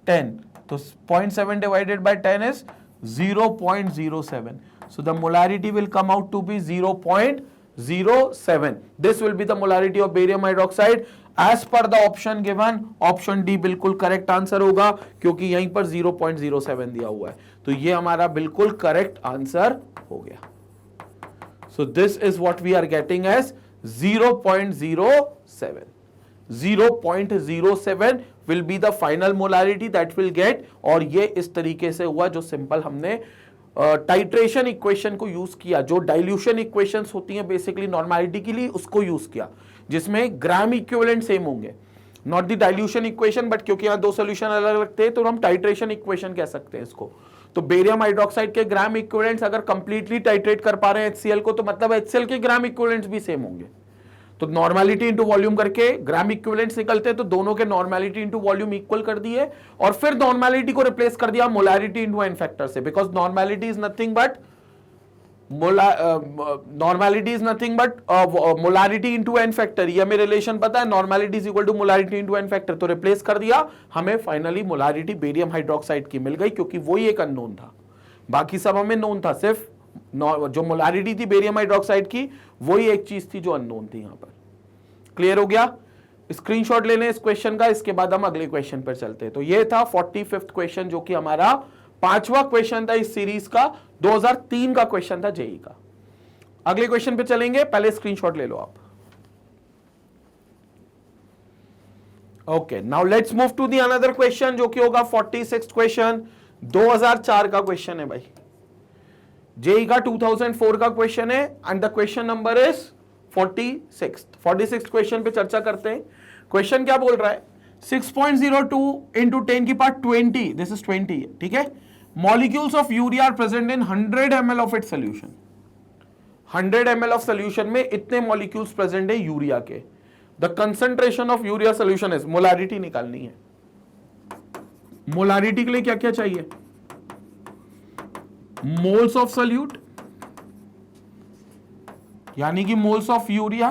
10, तो 0.7 divided by 10 is 0.07, so the molarity will come out to be 0.07. This will be the molarity of barium hydroxide as per the option given. Option D बिल्कुल करेक्ट आंसर होगा क्योंकि यहीं पर 0.07 दिया हुआ है, तो ये हमारा बिल्कुल करेक्ट आंसर हो गया. So this is what we are getting as 0.07. 0.07 will be the final molarity that will get, और ये इस तरीके से हुआ जो सिंपल हमने टाइट्रेशन इक्वेशन को यूज किया, जो डाइल्यूशन इक्वेशंस होती हैं बेसिकली नॉर्मलिटी के लिए, उसको यूज किया जिसमें ग्राम इक्विवेलेंट सेम होंगे, not the dilution equation, but क्योंकि यहाँ दो सोल्यूशन अलग अलग थे तो हम टाइट्रेशन इक्वेशन कह सकते हैं इसको. तो बेरियम हाइड्रोक्साइड के ग्राम इक्विवेलेंट्स अगर कंप्लीटली टाइट्रेट कर पा रहे हैं HCl को, तो मतलब HCl के ग्राम इक्विवेलेंट्स भी सेम होंगे. तो नॉर्मेलिटी इंटू वॉल्यूम करके ग्राम इक्विवेलेंट्स निकलते हैं, तो दोनों के नॉर्मेलिटी इंटू वॉल्यूम इक्वल कर दिए और फिर नॉर्मेलिटी को रिप्लेस कर दिया मोलारिटी इंटू N फैक्टर से, because normality is nothing but molarity into N factor, ये हमें रिलेशन पता है, normality is equal to molarity into N factor, तो रिप्लेस कर दिया, हमें फाइनली मोलारिटी बेरियम हाइड्रोक्साइड की मिल गई क्योंकि वही एक अननोन था, बाकी सब हमें नोन था, सिर्फ जो मोलारिटी थी बेरियम हाइड्रोक्साइड की वही एक चीज थी जो अननोन थी. यहां पर क्लियर हो गया. स्क्रीनशॉट ले लें इस क्वेश्चन का, इसके बाद हम अगले क्वेश्चन पर चलते हैं. तो ये था 45th क्वेश्चन जो कि हमारा 5वां क्वेश्चन था इस सीरीज का, 2003 का क्वेश्चन था जेई का. अगले क्वेश्चन पे चलेंगे, पहले स्क्रीनशॉट ले लो आप. Okay, now let's move to the another question जो कि होगा 46th क्वेश्चन, 2004 का क्वेश्चन है भाई, जेई का 2004 का क्वेश्चन है and the question number is 46th question पे चर्चा करते हैं. क्वेश्चन क्या बोल रहा है, 6.02 इंटू 10 की पावर 20, दिस इज 20, ठीक है, molecules of urea are present in 100 ml of it solution. 100 ml of solution में इतने मॉलिक्यूल्स प्रेजेंट है यूरिया के. The concentration of urea solution is, molarity निकालनी है. मोलारिटी के लिए क्या क्या चाहिए, मोल्स ऑफ सोल्यूट यानी कि मोल्स ऑफ यूरिया,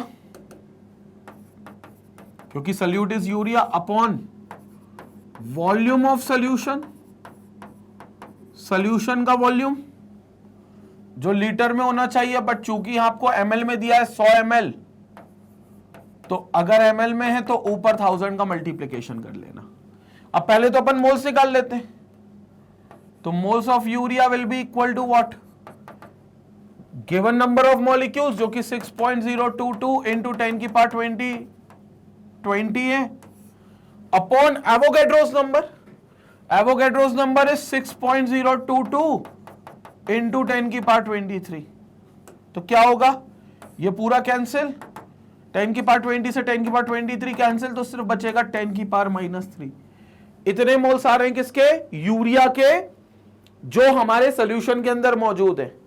क्योंकि solute is urea, upon volume of solution, solution का वॉल्यूम जो लीटर में होना चाहिए, बट चूंकि आपको ml में दिया है 100 ml, तो अगर ml में है तो ऊपर 1000 का मल्टीप्लिकेशन कर लेना. अब पहले तो अपन मोल्स निकाल लेते हैं, तो moles of urea will be equal to what, given number of molecules जो कि 6.022 इंटू 10 की पावर 20 है, upon Avogadro's number. Avogadro's number is 6.022 into 10 की पावर 23. तो क्या होगा, ये पूरा कैंसिल, 10 की पावर 20 से 10 की पावर 23 कैंसिल, तो सिर्फ बचेगा 10 की पावर -3. इतने मोल्स आ रहे हैं किसके, यूरिया के, जो हमारे सोल्यूशन के अंदर मौजूद है.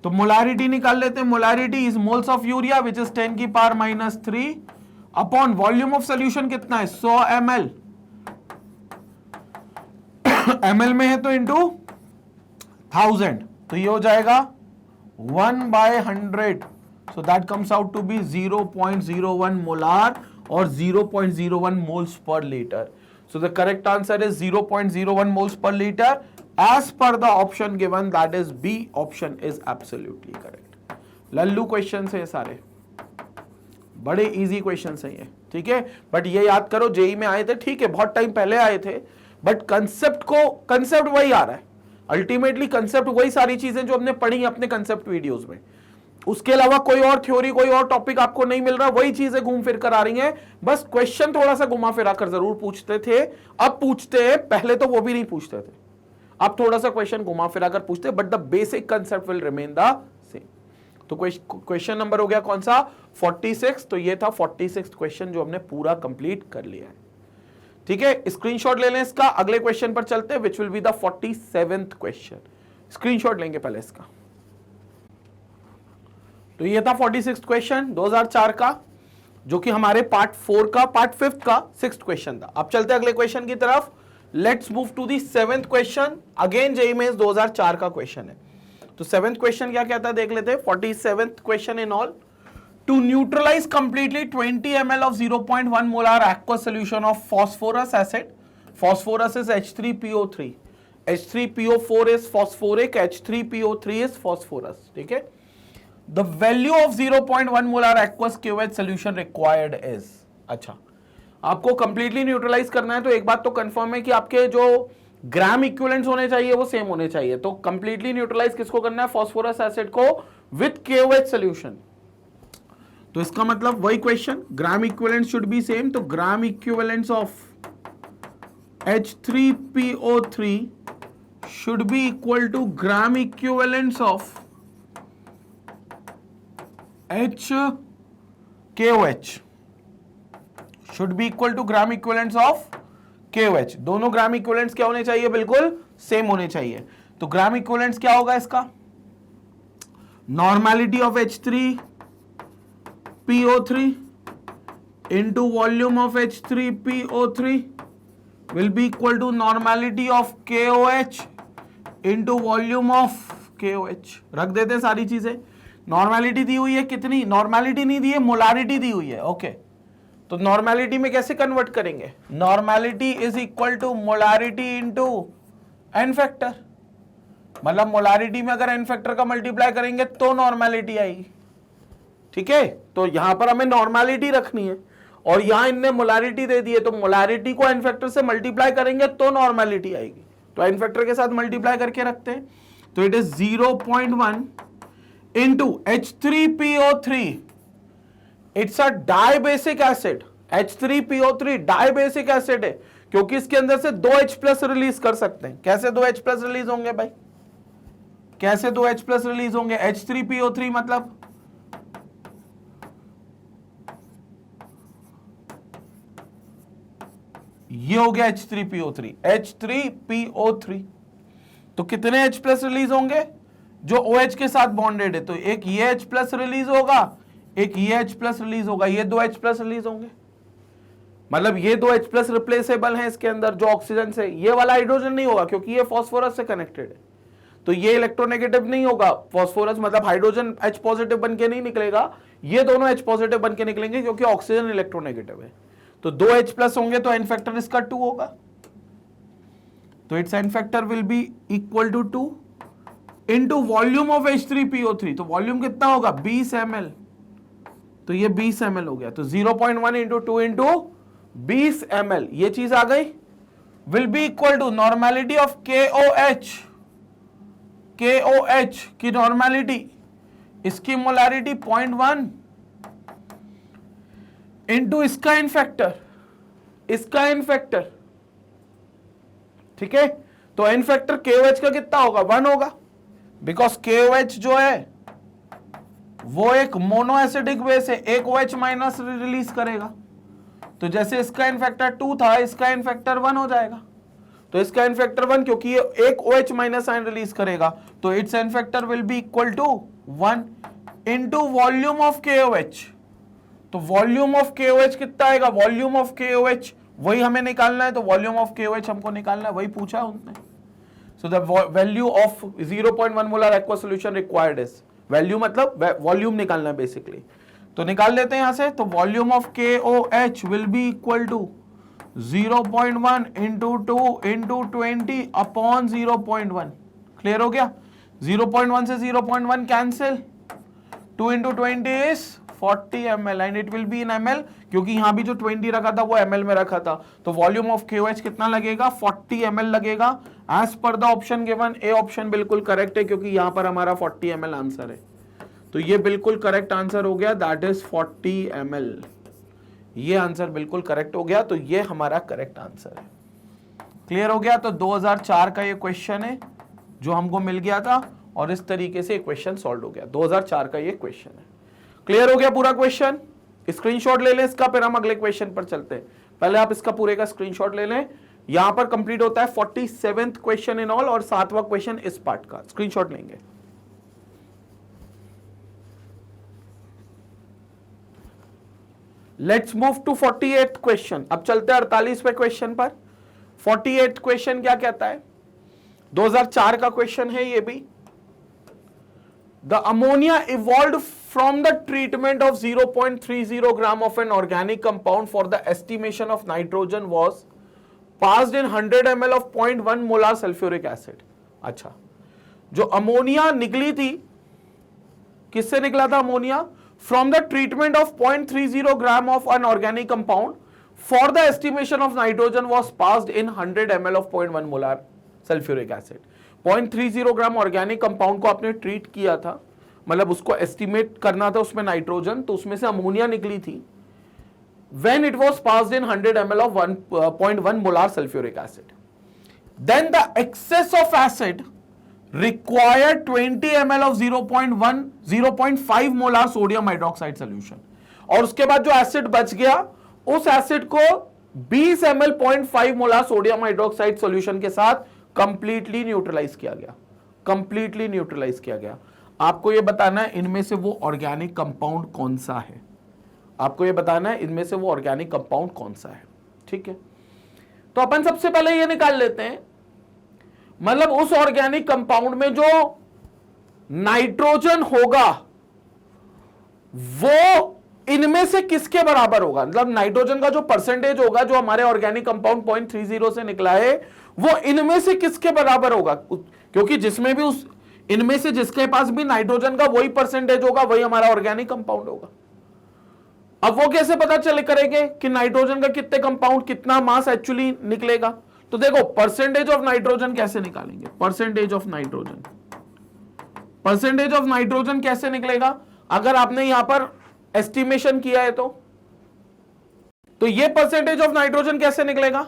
तो मोलारिटी निकाल लेते हैं. Molarity is moles of urea which is 10 की power -3 upon volume of solution कितना है 100 ml, ml में है तो इंटू 1000, तो ये हो जाएगा 1/100, so that comes out to be 0.01 molar or 0.01 moles per liter. So the correct answer is 0.01 moles per liter as per the option given, that is B option is absolutely correct. Lallu question है सारे, बड़े इजी क्वेश्चन है ये, ठीक है। बट ये याद करो जेई में आए थे, ठीक है, बहुत टाइम पहले आए थे, बट कंसेप्ट वही आ रहा है। अल्टीमेटली कंसेप्ट वही सारी चीजें जो हमने पढ़ी अपने कंसेप्ट वीडियोस में, उसके अलावा कोई और थ्योरी, कोई और टॉपिक आपको नहीं मिल रहा, वही चीजें घूम फिर कर आ रही हैं। बस क्वेश्चन थोड़ा सा घुमा फिरा कर जरूर पूछते थे, अब पूछते हैं, पहले तो वो भी नहीं पूछते थे, अब थोड़ा सा क्वेश्चन घुमा फिरा कर पूछते, but the basic concept will remain the same. तो क्वेश्चन नंबर हो गया कौन सा, 46। तो ये था 46 क्वेश्चन जो हमने पूरा कंप्लीट कर लिया है, ठीक है। स्क्रीनशॉट ले लें इसका, अगले क्वेश्चन पर चलते हैं, which will be the 47th question. Screenshot लेंगे पहले इसका। तो ये था 46th क्वेश्चन 2004 का, जो कि हमारे पार्ट 5 का 6th क्वेश्चन था। अब चलते हैं अगले क्वेश्चन की तरफ। Let's move to the 7th question, again JEE mains 2004 का क्वेश्चन है। तो 7th क्वेश्चन क्या कहता है देख लेते हैं। 47th question in all, to neutralize completely 20 ml of 0.1 molar aqueous solution of phosphorus acid. Phosphorus is H3PO3, H3PO4 is phosphoric, H3PO3 is phosphorus, ठीक है। The value of 0.1 molar aqueous KOH solution required is, अच्छा, आपको कंप्लीटली न्यूट्रलाइज करना है, तो एक बात तो कंफर्म है कि आपके जो ग्राम इक्विवेलेंट्स होने चाहिए वो सेम होने चाहिए। तो कंप्लीटली न्यूट्रलाइज किसको करना है, फास्फोरस एसिड को विथ KOH सॉल्यूशन। तो इसका मतलब वही question, gram equivalent should be same, तो gram equivalents of H3PO3 should be equal to gram equivalents of KOH should be equal to gram equivalents of KOH। दोनों ग्राम इक्विवेलेंट्स क्या होने चाहिए, बिल्कुल सेम होने चाहिए। तो ग्राम इक्विवेलेंट्स क्या होगा इसका, normality of H3PO3 into volume of H3PO3 will be equal to normality of KOH into volume of KOH। रख देते हैं सारी चीजें। नॉर्मेलिटी दी हुई है कितनी, नॉर्मेलिटी नहीं दी है, मोलारिटी दी हुई है, ओके। तो नॉर्मेलिटी में कैसे कन्वर्ट करेंगे, normality is equal to molarity into N factor. मतलब मोलारिटी में अगर एन फैक्टर का मल्टीप्लाई करेंगे तो नॉर्मेलिटी आएगी, ठीक है। तो यहां पर हमें नॉर्मेलिटी रखनी है, और यहां इनने मोलारिटी दे दी है, तो मोलारिटी को एन फैक्टर से मल्टीप्लाई करेंगे तो नॉर्मेलिटी आएगी। तो एन फैक्टर के साथ मल्टीप्लाई करके रखते हैं, तो it is 0.1 into H3PO3, it's a dibasic acid. H3PO3 dibasic acid है, क्योंकि इसके अंदर से 2H+ रिलीज कर सकते हैं। कैसे 2H+ रिलीज होंगे भाई, कैसे 2H+ रिलीज होंगे, H3PO3 मतलब ये हो गया H3PO3, H3PO3। तो कितने H+ रिलीज होंगे, जो OH के साथ बॉन्डेड है, तो एक ये H+ रिलीज होगा, एक ये H+ रिलीज होगा, ये 2H+ रिलीज होंगे। मतलब ये 2H+ रिप्लेसेबल हैं इसके अंदर जो ऑक्सीजन से, ये वाला हाइड्रोजन नहीं होगा क्योंकि ये फास्फोरस से कनेक्टेड है, तो ये इलेक्ट्रोनेगेटिव नहीं होगा। फास्फोरस मतलब हाइड्रोजन H+ बन के नहीं निकलेगा, ये दोनों H+ बन के निकलेंगे क्योंकि ऑक्सीजन इलेक्ट्रोनेगेटिव है। तो 2H+ होंगे तो एन फैक्टर इसका 2 होगा, तो it's N factor will be equal to 2 into volume of H3PO3। तो वॉल्यूम कितना होगा 20 ml, तो ये 20 ml हो गया। तो 0.1 इंटू 2 इंटू 20 ml, ये चीज आ गई, will be equal to normality of KOH की नॉर्मेलिटी, इसकी मोलारिटी 0.1 इंटू इसका इनफैक्टर, ठीक है। तो इनफैक्टर KOH का कितना होगा, 1 होगा, बिकॉज KOH जो है वो एक मोनो एसिडिक बेस है, एक OH- रिलीज करेगा। तो जैसे इसका इनफैक्टर 2 था, इसका इनफैक्टर 1 हो जाएगा। तो इसका इनफैक्टर 1 क्योंकि ये एक OH- आयन रिलीज करेगा, तो it's n factor will be equal to 1 into volume of KOH। तो वॉल्यूम ऑफ KOH कितना आएगा, वॉल्यूम ऑफ KOH वही हमें निकालना है, तो वॉल्यूम ऑफ KOH हमको निकालना है, वही पूछा उन्होंने। So the value of 0.1 molar aqua solution required is, value मतलब वॉल्यूम निकालना है बेसिकली। तो निकाल लेते हैं यहां से, तो volume of KOH will be equal to 0.1 into 2 into 20 upon 0.1। Clear हो गया? 0.1 से 0.1 cancel, 2 into 20 is 40 ml and it will be in ml, क्योंकि यहां भी जो 20 रखा था वो ml में रखा था। तो वॉल्यूम ऑफ KOH कितना लगेगा? 40 ml लगेगा as per the option given. A option बिल्कुल करेक्ट है क्योंकि यहां पर हमारा 40 ml आंसर है, तो ये बिल्कुल करेक्ट आंसर हो गया, दैट इज 40 ml। ये आंसर बिल्कुल करेक्ट हो गया, तो ये हमारा करेक्ट आंसर है। क्लियर हो गया? तो 2004 का ये क्वेश्चन है जो हमको मिल गया था और इस तरीके से क्वेश्चन सॉल्व हो गया। 2004 का ये क्वेश्चन है। क्लियर हो गया पूरा क्वेश्चन? स्क्रीनशॉट ले लें इसका, फिर हम अगले क्वेश्चन पर चलते हैं। पहले आप इसका पूरे का स्क्रीनशॉट ले लें। यहां पर कंप्लीट होता है 47th क्वेश्चन इन ऑल और 7वां क्वेश्चन इस पार्ट का। स्क्रीनशॉट लेंगे। Let's move to 48th question. अब चलते हैं 48वें क्वेश्चन पर। 48th क्वेश्चन क्या कहता है? 2004 का क्वेश्चन है ये भी। The ammonia evolved from the treatment of 0.30 gram of an organic compound for the estimation of nitrogen was passed in 100 ml of 0.1 molar sulfuric acid। अच्छा, जो अमोनिया निकली थी, किससे निकला था ammonia? From the treatment of 0.30 gram of an organic compound for the estimation of nitrogen was passed in 100 ml of 0.1 molar sulfuric acid। 0.30 gram organic compound को आपने ट्रीट किया था, मतलब उसको एस्टिमेट करना था उसमें नाइट्रोजन, तो उसमें से अमोनिया निकली थी। When it was passed in 100 ml of 1.1 molar sulfuric acid, then the excess of acid required 20 ml of 0.5 molar sodium hydroxide solution। और उसके बाद जो एसिड बच गया, उस एसिड को 20 ml 0.5 molar sodium hydroxide solution के साथ कंप्लीटली न्यूट्रलाइज किया गया। कंप्लीटली न्यूट्रलाइज किया गया। आपको यह बताना है इनमें से वो ऑर्गेनिक कंपाउंड कौन सा है। आपको यह बताना है इनमें से वो ऑर्गेनिक कंपाउंड कौन सा है। ठीक है, तो अपन सबसे पहले ये निकाल लेते हैं, मतलब उस ऑर्गेनिक कंपाउंड में जो नाइट्रोजन होगा वो इनमें से किसके बराबर होगा। मतलब नाइट्रोजन का जो परसेंटेज होगा जो हमारे ऑर्गेनिक कंपाउंड 0.30 से निकला है, वो इनमें से किसके बराबर होगा, क्योंकि जिसमें भी उस इनमें से जिसके पास भी नाइट्रोजन का वही परसेंटेज होगा, वही हमारा ऑर्गेनिक कंपाउंड होगा। अब वो कैसे पता चले करेंगे कि नाइट्रोजन का कितने कंपाउंड, कितना मास एक्चुअली निकलेगा? तो देखो, परसेंटेज ऑफ नाइट्रोजन कैसे निकालेंगे? Percentage of nitrogen, percentage of nitrogen कैसे निकलेगा? अगर आपने यहां पर एस्टिमेशन किया है तो ये परसेंटेज ऑफ नाइट्रोजन कैसे निकलेगा?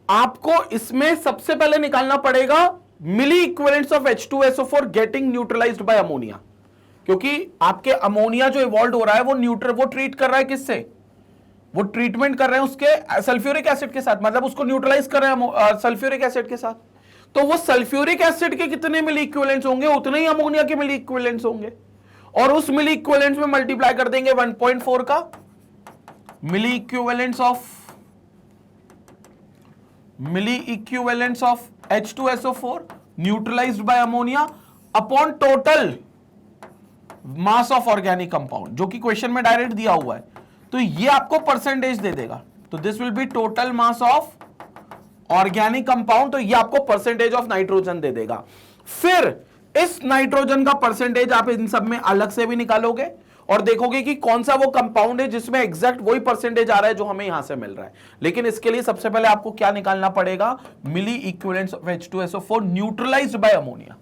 आपको इसमें सबसे पहले निकालना पड़ेगा milli equivalents of H2SO4 getting neutralised by ammonia, क्योंकि आपके अमोनिया जो इवॉल्व हो रहा है वो ट्रीट कर रहा है किससे? वो ट्रीटमेंट कर रहे हैं उसके सल्फ्यूरिक एसिड के साथ, मतलब उसको न्यूट्रलाइज कर रहे हैं सल्फ्यूरिक एसिड के साथ। तो वो सल्फ्यूरिक एसिड के कितने मिली इक्विवेलेंट्स होंगे, उतने ही अमोनिया के मिली इक्विवेलेंट्स होंगे, और उस मिली इक्विवेलेंट्स में मल्टीप्लाई कर देंगे 1.4 का milli equivalents of H2SO4 neutralised by ammonia upon total mass of organic compound, जो कि क्वेश्चन में डायरेक्ट दिया हुआ है। तो ये आपको परसेंटेज दे देगा, तो this will B total mass of organic compound, तो ये आपको परसेंटेज ऑफ नाइट्रोजन दे देगा। फिर इस नाइट्रोजन का परसेंटेज आप इन सब में अलग से भी निकालोगे और देखोगे कि कौन सा वो कंपाउंड है जिसमें एग्जैक्ट वही परसेंटेज आ रहा है जो हमें यहां से मिल रहा है। लेकिन इसके लिए सबसे पहले आपको क्या निकालना पड़ेगा? Milli equivalents of H2SO4 neutralised by ammonia.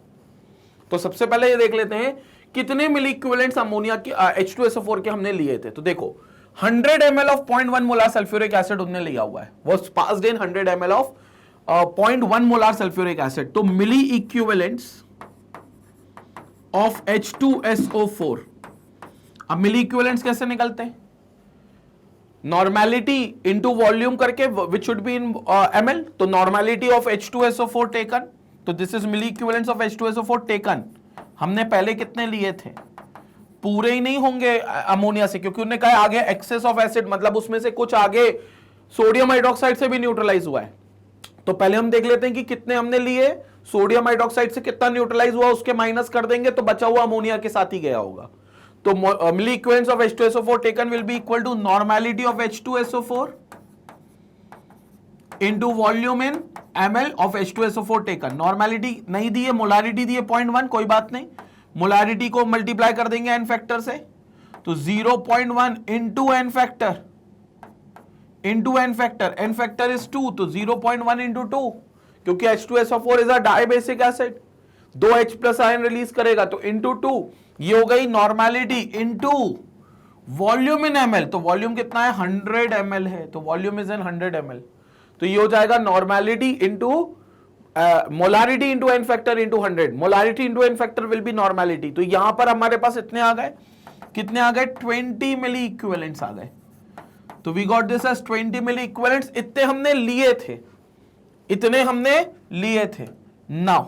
तो सबसे पहले ये देख लेते हैं कितने मिली इक्विवेलेंट्स अमोनिया के H2SO4 के हमने लिए थे। तो देखो 100 ml of 0.1 molar sulphuric acid उन्होंने लिया हुआ है, वो passed in 100 ml of 0.1 molar sulphuric acid. तो मिली इक्विवेलेंट्स ऑफ H2SO4, अब मिली इक्विवेलेंट्स कैसे निकलते हैं? नॉर्मेलिटी इनटू वॉल्यूम करके, which should be in ml। तो नॉर्मेलिटी ऑफ H2SO4 टेकन, तो this is milli equivalents of H2SO4 taken. हमने पहले कितने लिए थे? पूरे ही नहीं होंगे अमोनिया से, क्योंकि उन्होंने कहा आगे एक्सेस ऑफ एसिड, मतलब उसमें से कुछ आगे सोडियम हाइड्रोक्साइड से भी न्यूट्रलाइज हुआ है। तो पहले हम देख लेते हैं कि कितने हमने लिए, सोडियम हाइड्रोक्साइड से कितना न्यूट्रलाइज हुआ, उसके माइनस कर देंगे तो बचा हुआ अमोनिया के साथ ही गया होगा। तो milli equivalents of H2SO4 taken will be equal to normality of H2SO4 into volume in ml of H2SO4 taken. Normality नहीं दी है, मोलारिटी दी है 0.1, कोई बात नहीं, मोलारिटी को मल्टीप्लाई कर देंगे एन फैक्टर से, तो 0.1 into N factor N factor is 2, तो 0.1 इंटू 2, क्योंकि H2SO4 is a dibasic acid, 2 H plus ion release करेगा, तो इंटू 2, ये हो गई normality into volume in ml, तो वॉल्यूम कितना है 100 ml है, तो वॉल्यूम इज इन 100 ml, तो ये हो जाएगा normality into molarity into N factor into 100, molarity into N factor will be normality. तो यहां पर हमारे पास इतने आ गए, कितने आ गए 20 मिली इक्विवेलेंट्स आ गए, तो we got this as 20 milli equivalents. इतने हमने लिए थे, इतने हमने लिए थे। Now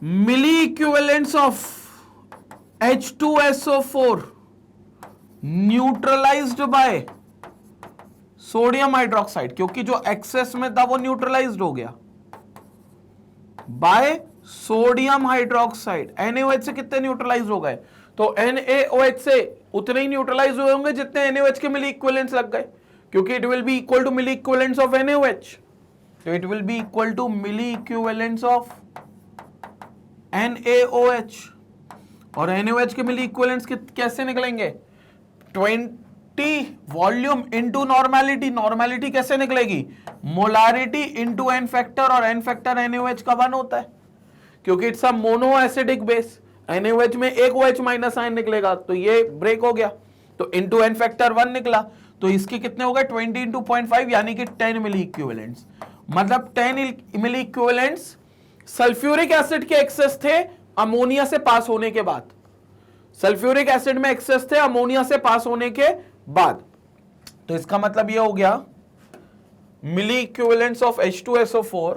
milli equivalents of H2SO4 neutralised by sodium hydroxide, क्योंकि जो एक्सेस में था वो न्यूट्रलाइज्ड हो गया बाय सोडियम हाइड्रोक्साइड। NaOH से कितने न्यूट्रलाइज हो गए, तो NaOH से उतने ही न्यूट्रलाइज हुए होंगे जितने NaOH के मिली इक्विवेलेंट्स लग गए, क्योंकि it will be equal to milli equivalents of NaOH, तो it will be equal to milli equivalents of NaOH। और NaOH के मिली इक्विवेलेंट्स कैसे निकलेंगे, 20 वॉल्यूम इंटू नॉर्मेलिटी, नॉर्मेलिटी कैसे निकलेगी, मोलारिटी इंटू एन फैक्टर, और एन फैक्टर NaOH का 1 होता है, क्योंकि it's a mono acidic base, NaOH में एक OH माइनस आयन निकलेगा, तो ये ब्रेक हो गया, तो इंटू एन फैक्टर 1 निकला, तो इसके कितने हो गए 20 इंटू 0.5 यानी कि 10 मिली इक्विवेलेंट्स, मतलब 10 मिली इक्विवेलेंट्स सल्फ्यूरिक एसिड के एक्सेस थे अमोनिया से पास होने के बाद, सल्फ्यूरिक एसिड में एक्सेस थे अमोनिया से पास होने के बाद, तो इसका मतलब यह हो गया milli equivalents of H2SO4,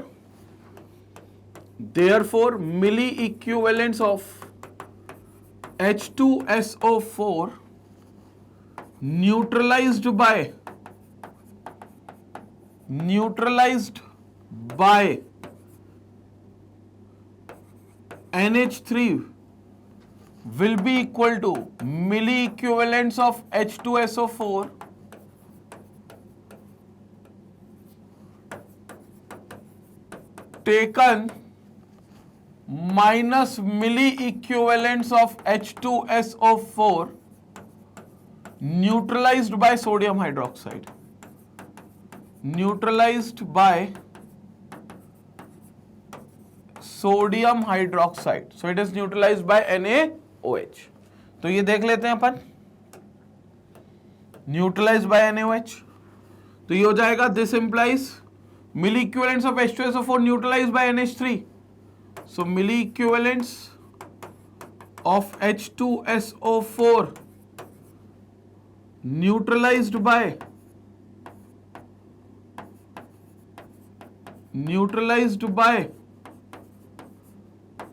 therefore milli equivalents of H2SO4 neutralized by NH3 will be equal to milli equivalents of H2SO4 taken minus milli equivalents of H2SO4 neutralized by sodium hydroxide, neutralized by sodium hydroxide, so it is neutralized by NaOH। तो ये देख लेते हैं अपन, neutralized by NaOH, तो ये हो जाएगा this implies milli equivalents of H2SO4 neutralized by NH3, so milli equivalents of H2SO4 neutralized by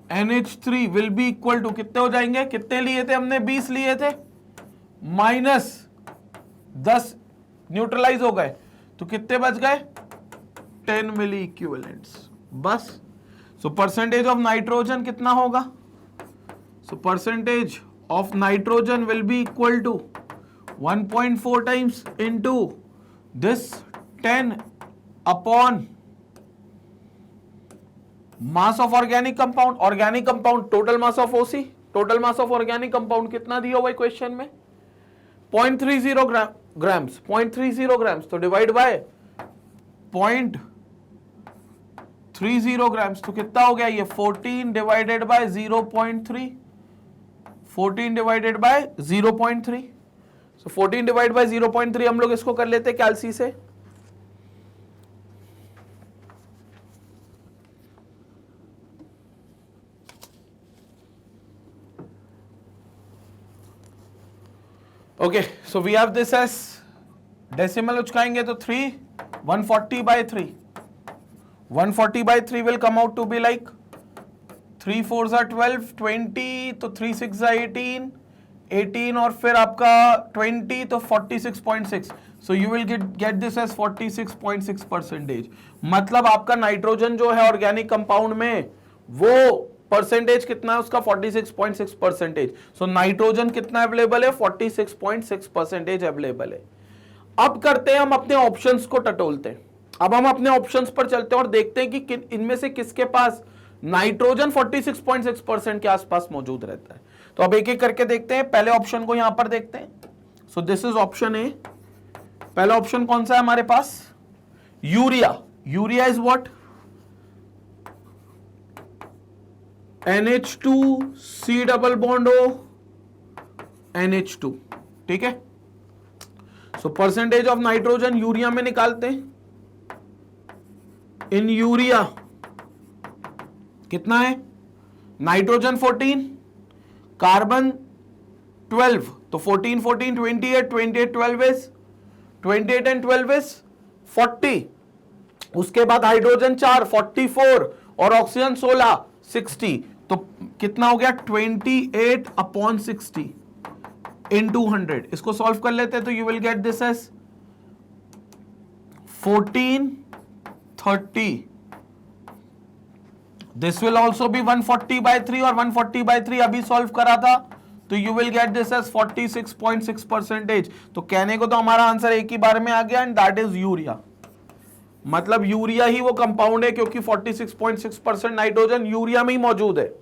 NH3 will be equal to कितने हो जाएंगे, कितने लिए थे हमने 20 लिए थे, माइनस 10 न्यूट्रलाइज हो गए, तो कितने बच गए 10 मिली इक्विवेलेंट्स बस। सो परसेंटेज ऑफ नाइट्रोजन कितना होगा, so percentage of nitrogen will be equal to 1.4 times into this 10 upon mass of organic compound, organic compound total mass of OC, total mass of organic compound कितना दिया हुआ है क्वेश्चन में 0.30 grams, 0.30 grams, तो डिवाइड बाय 0.30 grams, तो कितना हो गया ये 14 divided by 0.3, 14 divided by 0.3, so 14 divide by 0.3 हम लोग इसको कर लेते हैं कैल्सी से, okay, so we have this as decimal उचकाएंगे तो 3, 140 by 3, 140 by 3 will come out to be like 3 4s are 12, 20, तो 3 6 are 18, 18 और फिर आपका 20 तो 46.6, so you will get this as 46.6%। मतलब आपका नाइट्रोजन जो है ऑर्गेनिक कंपाउंड में वो परसेंटेज कितना है उसका 46.6%। सो नाइट्रोजन कितना अवेलेबल है 46.6% अवेलेबल है। अब करते हैं हम अपने ऑप्शंस को टटोलते हैं। अब हम अपने ऑप्शंस पर चलते हैं और देखते हैं कि इनमें से किसके पास नाइट्रोजन 46.6% के आसपास मौजूद रहता है। तो अब एक एक करके देखते हैं। पहले ऑप्शन को यहां पर देखते हैं। So this is option A. पहला ऑप्शन कौन सा है हमारे पास? Urea. Urea is what? NH2 C double bond O NH2। ठीक है। So percentage of nitrogen urea में निकालते हैं। इन यूरिया कितना है? नाइट्रोजन 14, कार्बन 12, तो 14 14 28, 28 12 इज 28 एंड 12 इज 40। उसके बाद हाइड्रोजन 4 44 और ऑक्सीजन 16 60। तो कितना हो गया? 28/60 into 100। इसको सॉल्व कर लेते हैं तो you will get this as 1430। This will also be 140/3 और 140/3 अभी सॉल्व करा था, तो you will get this as 46.6%। तो कहने को तो हमारा आंसर एक ही बार में आ गया, एंड दैट इज यूरिया। मतलब यूरिया ही वो कंपाउंड है, क्योंकि 46.6% नाइट्रोजन यूरिया में ही मौजूद है।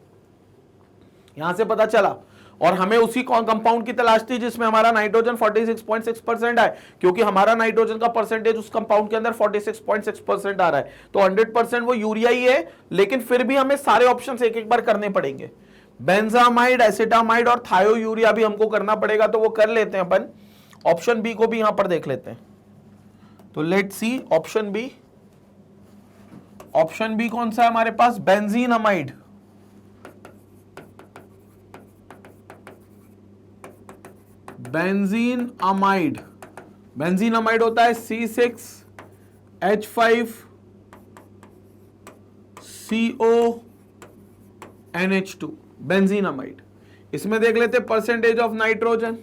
यहां से पता चला। और हमें उसी कंपाउंड की तलाश थी जिसमें हमारा नाइट्रोजन 46.6% है, क्योंकि हमारा नाइट्रोजन का परसेंटेज उस कंपाउंड के अंदर 46.6% आ रहा है। तो 100% वो यूरिया ही है, लेकिन फिर भी हमें सारे ऑप्शंस एक एक बार करने पड़ेंगे। बेंजामाइड, एसिटामाइड और थायोयूरिया भी हमको करना पड़ेगा, तो वो कर लेते हैं अपन। ऑप्शन बी को भी यहां पर देख लेते हैं। तो let's see option B. Option B कौन सा है हमारे पास? Benzenamide. Benzene amide. Benzene amide होता है C6H5CONH2, बेंजीन अमाइड। इसमें देख लेते परसेंटेज ऑफ नाइट्रोजन।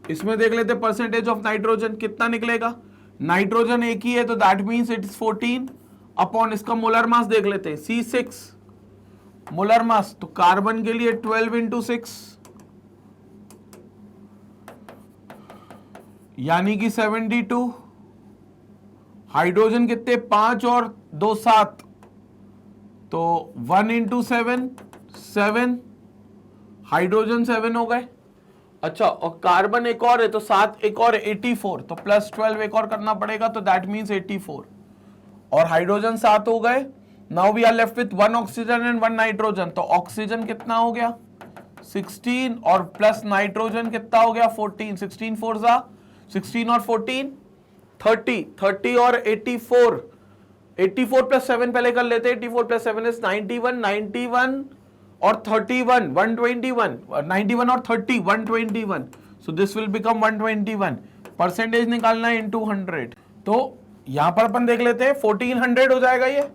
इसमें देख लेते परसेंटेज ऑफ नाइट्रोजन कितना निकलेगा। नाइट्रोजन एक ही है, तो that means it is 14 upon इसका मोलर मास देख लेते हैं। C6 मोलर मास, तो कार्बन के लिए 12 × 6 यानी कि 72। हाइड्रोजन कितने? 5 और 2 7, तो 1 × 7 7। हाइड्रोजन 7 हो गए। अच्छा, और कार्बन एक और है, तो 7 एक और 84, तो प्लस 12 एक और करना पड़ेगा, तो दैट मींस 84। और हाइड्रोजन 7 हो गए। Now we are left with 1 oxygen and 1 nitrogen. तो ऑक्सीजन कितना हो गया? 16 और प्लस नाइट्रोजन कितना हो गया? 14। 16 4 16 और 14 30। 30 और 84। 84 प्लस 7 पहले कर लेते हैं। 84 प्लस 7 इज 91। 91 और 31 121। 91 और 30 121। सो दिस विल बिकम 121। परसेंटेज निकालना है इनटू 100। तो यहां पर अपन देख लेते हैं 1400 हो जाएगा ये।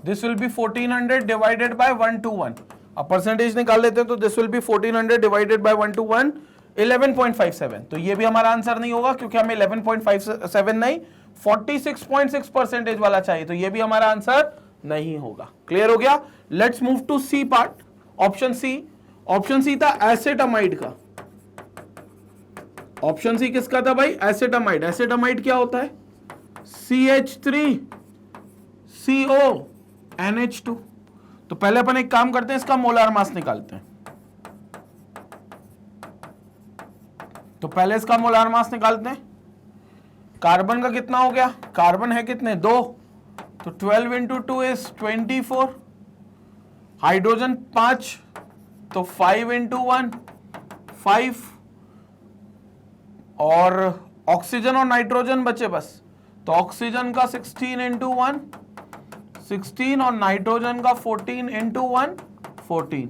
This will B 1400 divided by 1 to 1। अब परसेंटेज निकाल लेते हैं, तो this will B 1400 divided by 1 to 1 11.57। तो ये भी हमारा आंसर नहीं होगा, क्योंकि हमें 11.57 नहीं 46.6% वाला चाहिए, तो ये भी हमारा आंसर नहीं होगा। क्लियर हो गया। Let's move to C part. Option C. Option C था एसिटामाइड का। ऑप्शन सी किसका था भाई? एसिटामाइड। एसिटामाइड क्या होता है? CH3CO NH2। तो पहले अपन एक काम करते हैं, इसका मोलार मास निकालते हैं। तो पहले इसका मोलार मास निकालते हैं। कार्बन का कितना हो गया? कार्बन है कितने? 2, तो 12 × 2 इज 24। हाइड्रोजन 5, तो 5 × 1 5। और ऑक्सीजन और नाइट्रोजन बचे बस, तो ऑक्सीजन का 16 × 1 16 और नाइट्रोजन का 14 × 1 14।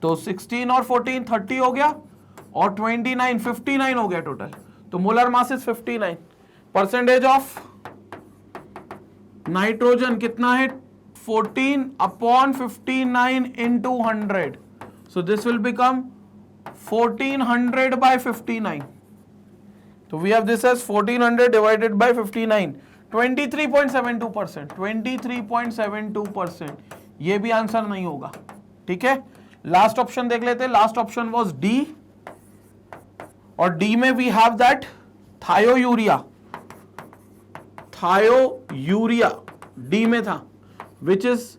तो 16 और 14 30 हो गया, और 29 59 हो गया टोटल। तो molar mass is 59। Percentage of nitrogen कितना है? 14/59 into 100। So this will become 1400/59। तो we have this as 1400 divided by 59, 23.72%। 23.72%। ये भी आंसर नहीं होगा। ठीक है, लास्ट ऑप्शन देख लेते हैं। लास्ट ऑप्शन वाज डी, और डी में we have that thiourea D में था, विच इज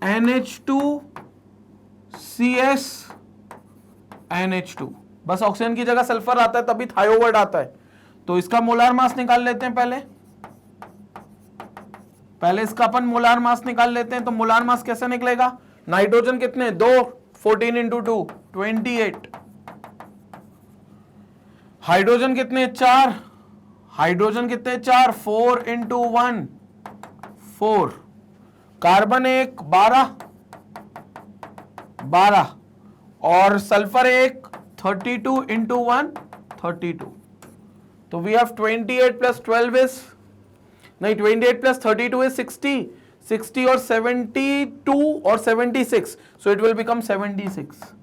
NH2CS NH2। बस ऑक्सीजन की जगह सल्फर आता है तभी थायो वर्ड आता है। तो इसका मोलार मास निकाल लेते हैं पहले इसका अपन मोलार मास निकाल लेते हैं। तो मोलार मास कैसे निकलेगा? नाइट्रोजन कितने? 2, 14 इंटू 2 28। हाइड्रोजन कितने? 4। हाइड्रोजन कितने? 4, 4 इंटू 1 4। कार्बन 1 12 और सल्फर 1 32 इंटू 1 32। तो वी हैव 28 प्लस 12 इज नहीं 28 प्लस 32 इज 60 और 72 और 76, so it will become 76।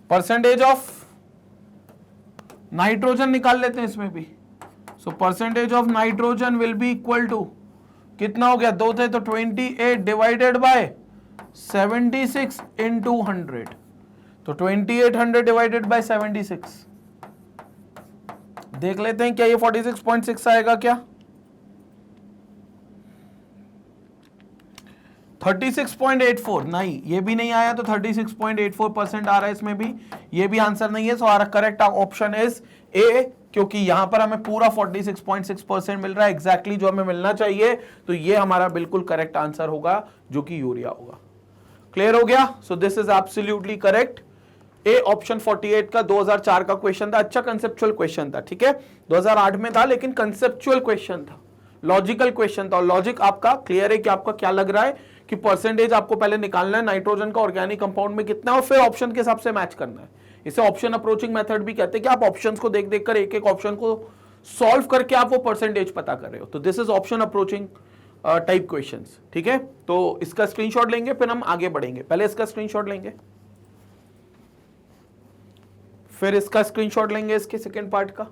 Percentage of nitrogen निकाल लेते हैं इसमें भी। So percentage of nitrogen will be equal to कितना हो गया? 2 थे तो 28 डिवाइडेड बाय 76 इंटू 100। तो 2800 डिवाइडेड बाय 76। देख लेते हैं क्या ये 46.6 आएगा क्या? 36.84 नहीं, ये भी नहीं आया। तो 36.84% आ रहा है इसमें भी, ये भी आंसर नहीं है। So our correct option is A, क्योंकि यहां पर हमें पूरा 46.6% मिल रहा है, एग्जैक्टली जो हमें मिलना चाहिए। तो ये हमारा बिल्कुल करेक्ट आंसर होगा, जो कि यूरिया होगा। क्लियर हो गया? सो this is absolutely correct. A option 48 का 2004 का क्वेश्चन था। अच्छा कंसेप्चुअल क्वेश्चन था, ठीक है। 2008 में था लेकिन कंसेप्चुअल क्वेश्चन था, लॉजिकल क्वेश्चन था। और लॉजिक आपका क्लियर है कि आपका क्या लग रहा है कि परसेंटेज आपको पहले निकालना है नाइट्रोजन का ऑर्गेनिक कंपाउंड में कितना है, और फिर ऑप्शन के हिसाब से मैच करना है। इसे ऑप्शन अप्रोचिंग मेथड भी कहते हैं कि आप ऑप्शंस को देख देख कर एक एक ऑप्शन को सॉल्व करके आप वो परसेंटेज पता कर रहे हो। तो this is option approaching type questions, ठीक है। तो इसका स्क्रीनशॉट लेंगे, फिर हम आगे बढ़ेंगे। पहले इसका स्क्रीनशॉट लेंगे, फिर इसका स्क्रीनशॉट लेंगे इसके सेकेंड पार्ट का।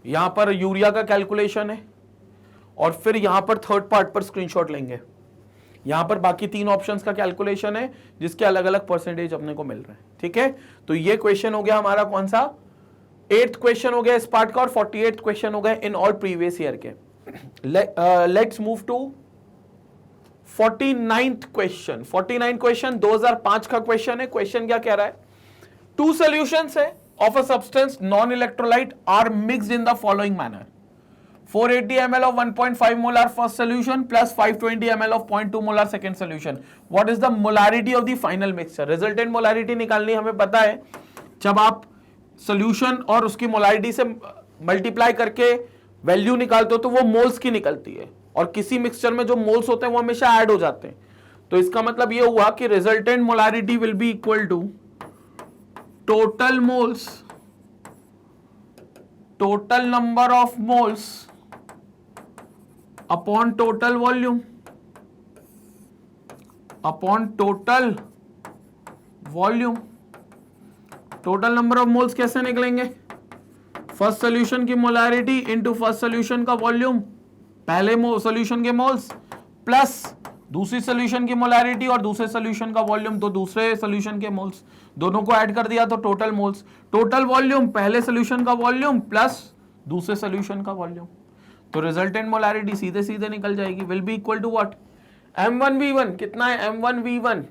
यहां पर यूरिया का कैलकुलेशन है, और फिर यहां पर थर्ड पार्ट पर स्क्रीनशॉट लेंगे। यहां पर बाकी 3 ऑप्शंस का कैलकुलेशन है, जिसके अलग अलग परसेंटेज अपने को मिल रहे हैं, ठीक है। तो ये क्वेश्चन हो गया हमारा कौन सा? 8th क्वेश्चन हो गया इस पार्ट का, और 48th क्वेश्चन हो गया इन ऑल प्रीवियस ईयर के। Let's move to 49th question. 49 question 2005 का क्वेश्चन है। क्वेश्चन क्या कह रहा है? 2 सॉल्यूशंस है of a substance non electrolyte are mixed in the following manner. 480 ml of 1.5 molar first solution plus 520 ml of 0.2 molar second solution. What is the molarity of the final mixture? Resultant molarity निकालनी हमें पता है। जब आप solution और उसकी molarity से multiply करके वैल्यू निकालते हो तो वो मोल्स की निकलती है, और किसी मिक्सचर में जो मोल्स होते हैं वो हमेशा ऐड हो जाते हैं। तो इसका मतलब ये हुआ कि resultant molarity will be equal to total moles, total number of moles upon total volume, upon total volume. Total number of moles कैसे निकलेंगे? फर्स्ट सोल्यूशन की मोलैरिटी इनटू फर्स्ट सोल्यूशन का वॉल्यूम, पहले सोल्यूशन के मोल्स, प्लस दूसरी सोल्यूशन की मोलैरिटी और दूसरे सोल्यूशन का वॉल्यूम, तो दूसरे सोल्यूशन के मोल्स, दोनों को ऐड कर दिया तो टोटल मोल्स। टोटल वॉल्यूम पहले सोल्यूशन का वॉल्यूम प्लस दूसरे सोल्यूशन का वॉल्यूम। तो रिजल्टेंट मोलैरिटी सीधे सीधे निकल जाएगी, will be equal to what? m1v1 कितना है? m1v1,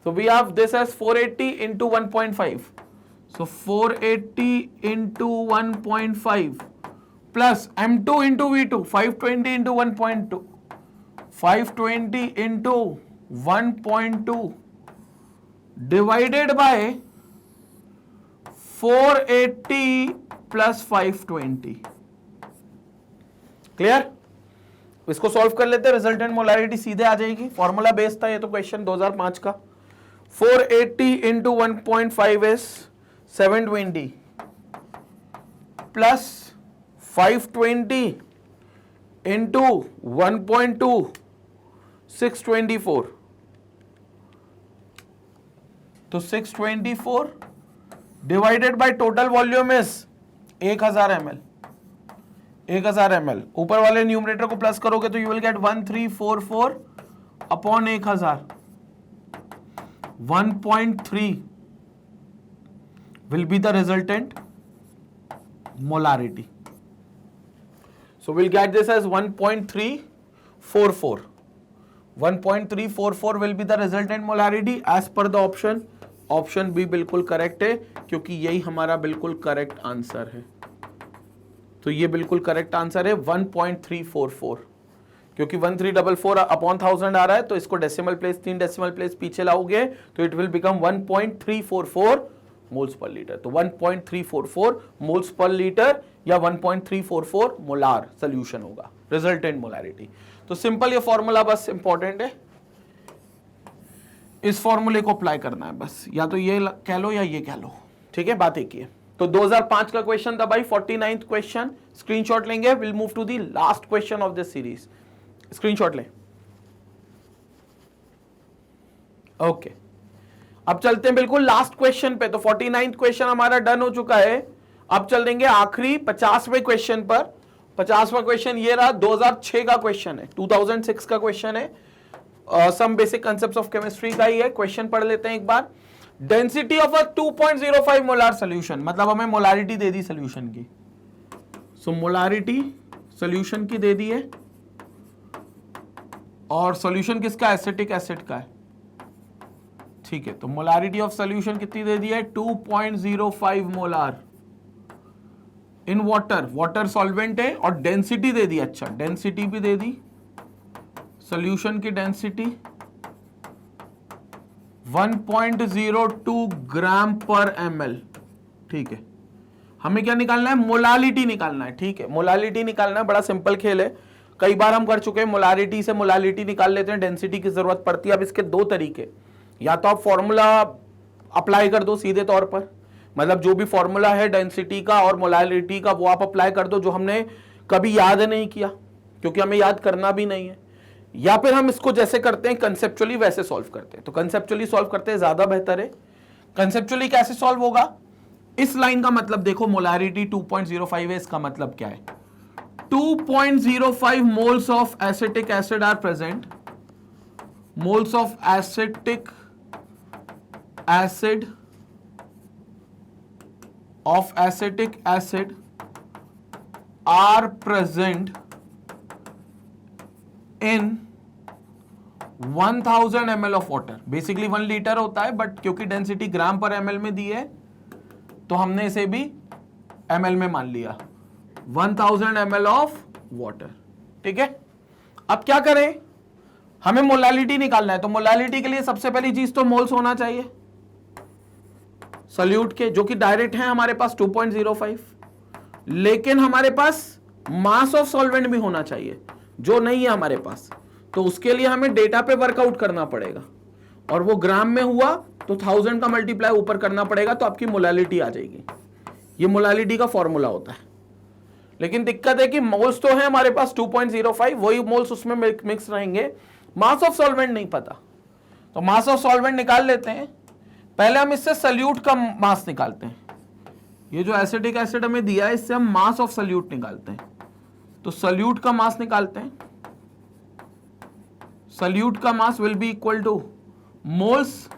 so we have this as 480 into 1.5, so 480 into 1.5 plus m2 into v2, 520 into 1.2, 520 into 1.2 divided by 480 plus 520। Clear? इसको सॉल्व कर लेते हैं, रिजल्टेंट मोलैरिटी सीधे आ जाएगी। फॉर्मूला बेस्ड था ये तो क्वेश्चन 2005 का। 480 into 1.5 is 720 plus 520 into 1.2 624, तो 624 divided by total volume is 1000 ml। 1000 ml ऊपर वाले न्यूमरेटर को प्लस करोगे तो you will gate 1344 upon 1000, 1.3 will be the resultant molarity. So we'll get this as 1.344. 1.344 will be the resultant molarity as per the option. Option B बिल्कुल करेक्ट है क्योंकि यही हमारा बिल्कुल करेक्ट आंसर है। तो ये बिल्कुल करेक्ट आंसर है 1.344, क्योंकि 1344 अपॉन 1000 आ रहा है, तो इसको डेसिमल प्लेस 3 डेसिमल प्लेस पीछे लाओगे तो it will become 1.344 moles per litre. तो 1.344 मोल्स पर लीटर या 1.344 मोलार सोल्यूशन होगा, रिजल्टेंट मोलारिटी। तो सिंपल ये फॉर्मूला बस इंपॉर्टेंट है, इस फॉर्मूले को अप्लाई करना है बस, या तो ये कह लो या ये कह लो, ठीक है, बात एक ही है। तो 2005 का क्वेश्चन था भाई, 49th क्वेश्चन, स्क्रीनशॉट लेंगे, will move to the last question of this series, screenshot लें। ओके, अब चलते हैं बिल्कुल लास्ट क्वेश्चन पे। तो 49th क्वेश्चन हमारा डन हो चुका है, अब चल देंगे आखिरी 50वें क्वेश्चन पर। 50वां क्वेश्चन ये रहा, 2006 का क्वेश्चन है, 2006 का क्वेश्चन है, some basic concepts of chemistry का ही है। क्वेश्चन पढ़ लेते हैं एक बार। Density of a 2.05 molar solution, मतलब हमें मोलारिटी दे दी सोल्यूशन की। सो मोलारिटी सोल्यूशन की दे दी है, और सोल्यूशन किसका, एसिटिक एसिड का है, ठीक है। तो मोलारिटी ऑफ सोल्यूशन कितनी दे दी है, 2.05 molar in water, water solvent है, और डेंसिटी दे दी, अच्छा डेंसिटी भी दे दी, सोल्यूशन की डेंसिटी 1.02 ग्राम पर ml, ठीक है। हमें क्या निकालना है, मोलालिटी निकालना है, ठीक है, मोलालिटी निकालना है, बड़ा सिंपल खेल है, कई बार हम कर चुके हैं। मोलारिटी से मोलालिटी निकाल लेते हैं, डेंसिटी की जरूरत पड़ती है। अब इसके दो तरीके, या तो आप फॉर्मूला अप्लाई कर दो सीधे तौर पर, मतलब जो भी फॉर्मूला है डेंसिटी का और मोलालिटी का वो आप अप्लाई कर दो, जो हमने कभी याद नहीं किया क्योंकि हमें याद करना भी नहीं है, या फिर हम इसको जैसे करते हैं कंसेप्चुअली वैसे सॉल्व करते हैं। तो कंसेप्चुअली सॉल्व करते हैं, ज्यादा बेहतर है। कंसेप्चुअली कैसे सॉल्व होगा, इस लाइन का मतलब देखो, मोलारिटी 2.05 है, इसका मतलब क्या है, 2.05 moles of acetic acid are present, moles of acetic acid of acetic acid are present in 1000 ml of water। Basically 1 litre होता है, बट क्योंकि डेंसिटी ग्राम पर ml में दी है तो हमने इसे भी ml में मान लिया, 1000 ml of water, ठीक है। अब क्या करें, हमें मोलालिटी निकालना है। तो मोलालिटी के लिए सबसे पहली चीज तो मोल्स होना चाहिए सॉल्यूट के, जो कि डायरेक्ट है हमारे पास 2.05, लेकिन हमारे पास मास ऑफ सॉल्वेंट भी होना चाहिए, जो नहीं है हमारे पास। तो उसके लिए हमें डेटा पे वर्कआउट करना पड़ेगा, और वो ग्राम में हुआ तो 1000 का मल्टीप्लाई ऊपर करना पड़ेगा, तो आपकी मोलालिटी आ जाएगी। ये मोलालिटी का फॉर्मूला होता है। लेकिन दिक्कत है कि मोल्स तो है हमारे पास 2.05, वही मोल्स उसमें मिक्स रहेंगे, मास ऑफ सॉल्वेंट नहीं पता। तो मास ऑफ सॉल्वेंट निकाल लेते हैं। पहले हम इससे सल्यूट का मास निकालते हैं। ये जो एसिटिक एसिड हमें दिया है, इससे हम मास ऑफ सल्यूट निकालते हैं। तो सल्यूट का मास निकालते हैं। सल्यूट का mass will be equal to moles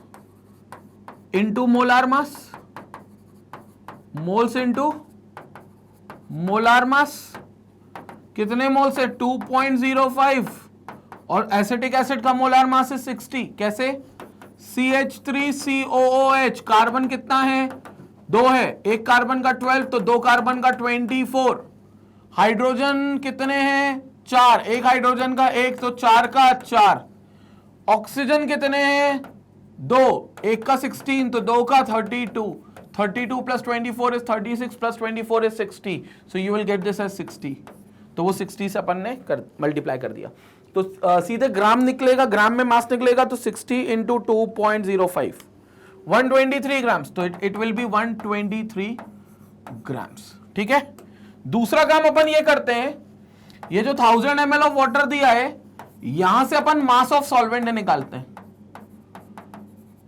into molar mass, moles into molar mass. कितने मोल्स है, 2.05, और एसिटिक एसिड का मोलार मास है 60। कैसे, CH3COOH, कार्बन कितना है, 2 है, एक कार्बन का 12, तो 2 कार्बन का 24। हाइड्रोजन कितने हैं, 4, एक हाइड्रोजन का 1, तो 4 का 4। ऑक्सीजन कितने हैं, 2, एक का 16, तो 2 का 32। 32 plus 24 is 36 plus 24 is 60, so you will get this as 60। तो वो 60 से अपन ने मल्टीप्लाई कर दिया, तो सीधे ग्राम निकलेगा, ग्राम में मास निकलेगा, तो 60 इंटू 2.05, 123 ग्राम्स, तो इट विल बी 123 ग्राम्स, ठीक है। दूसरा काम अपन ये करते हैं, ये जो 1000 ml ऑफ वाटर दिया है, यहां से अपन मास ऑफ सॉल्वेंट निकालते हैं।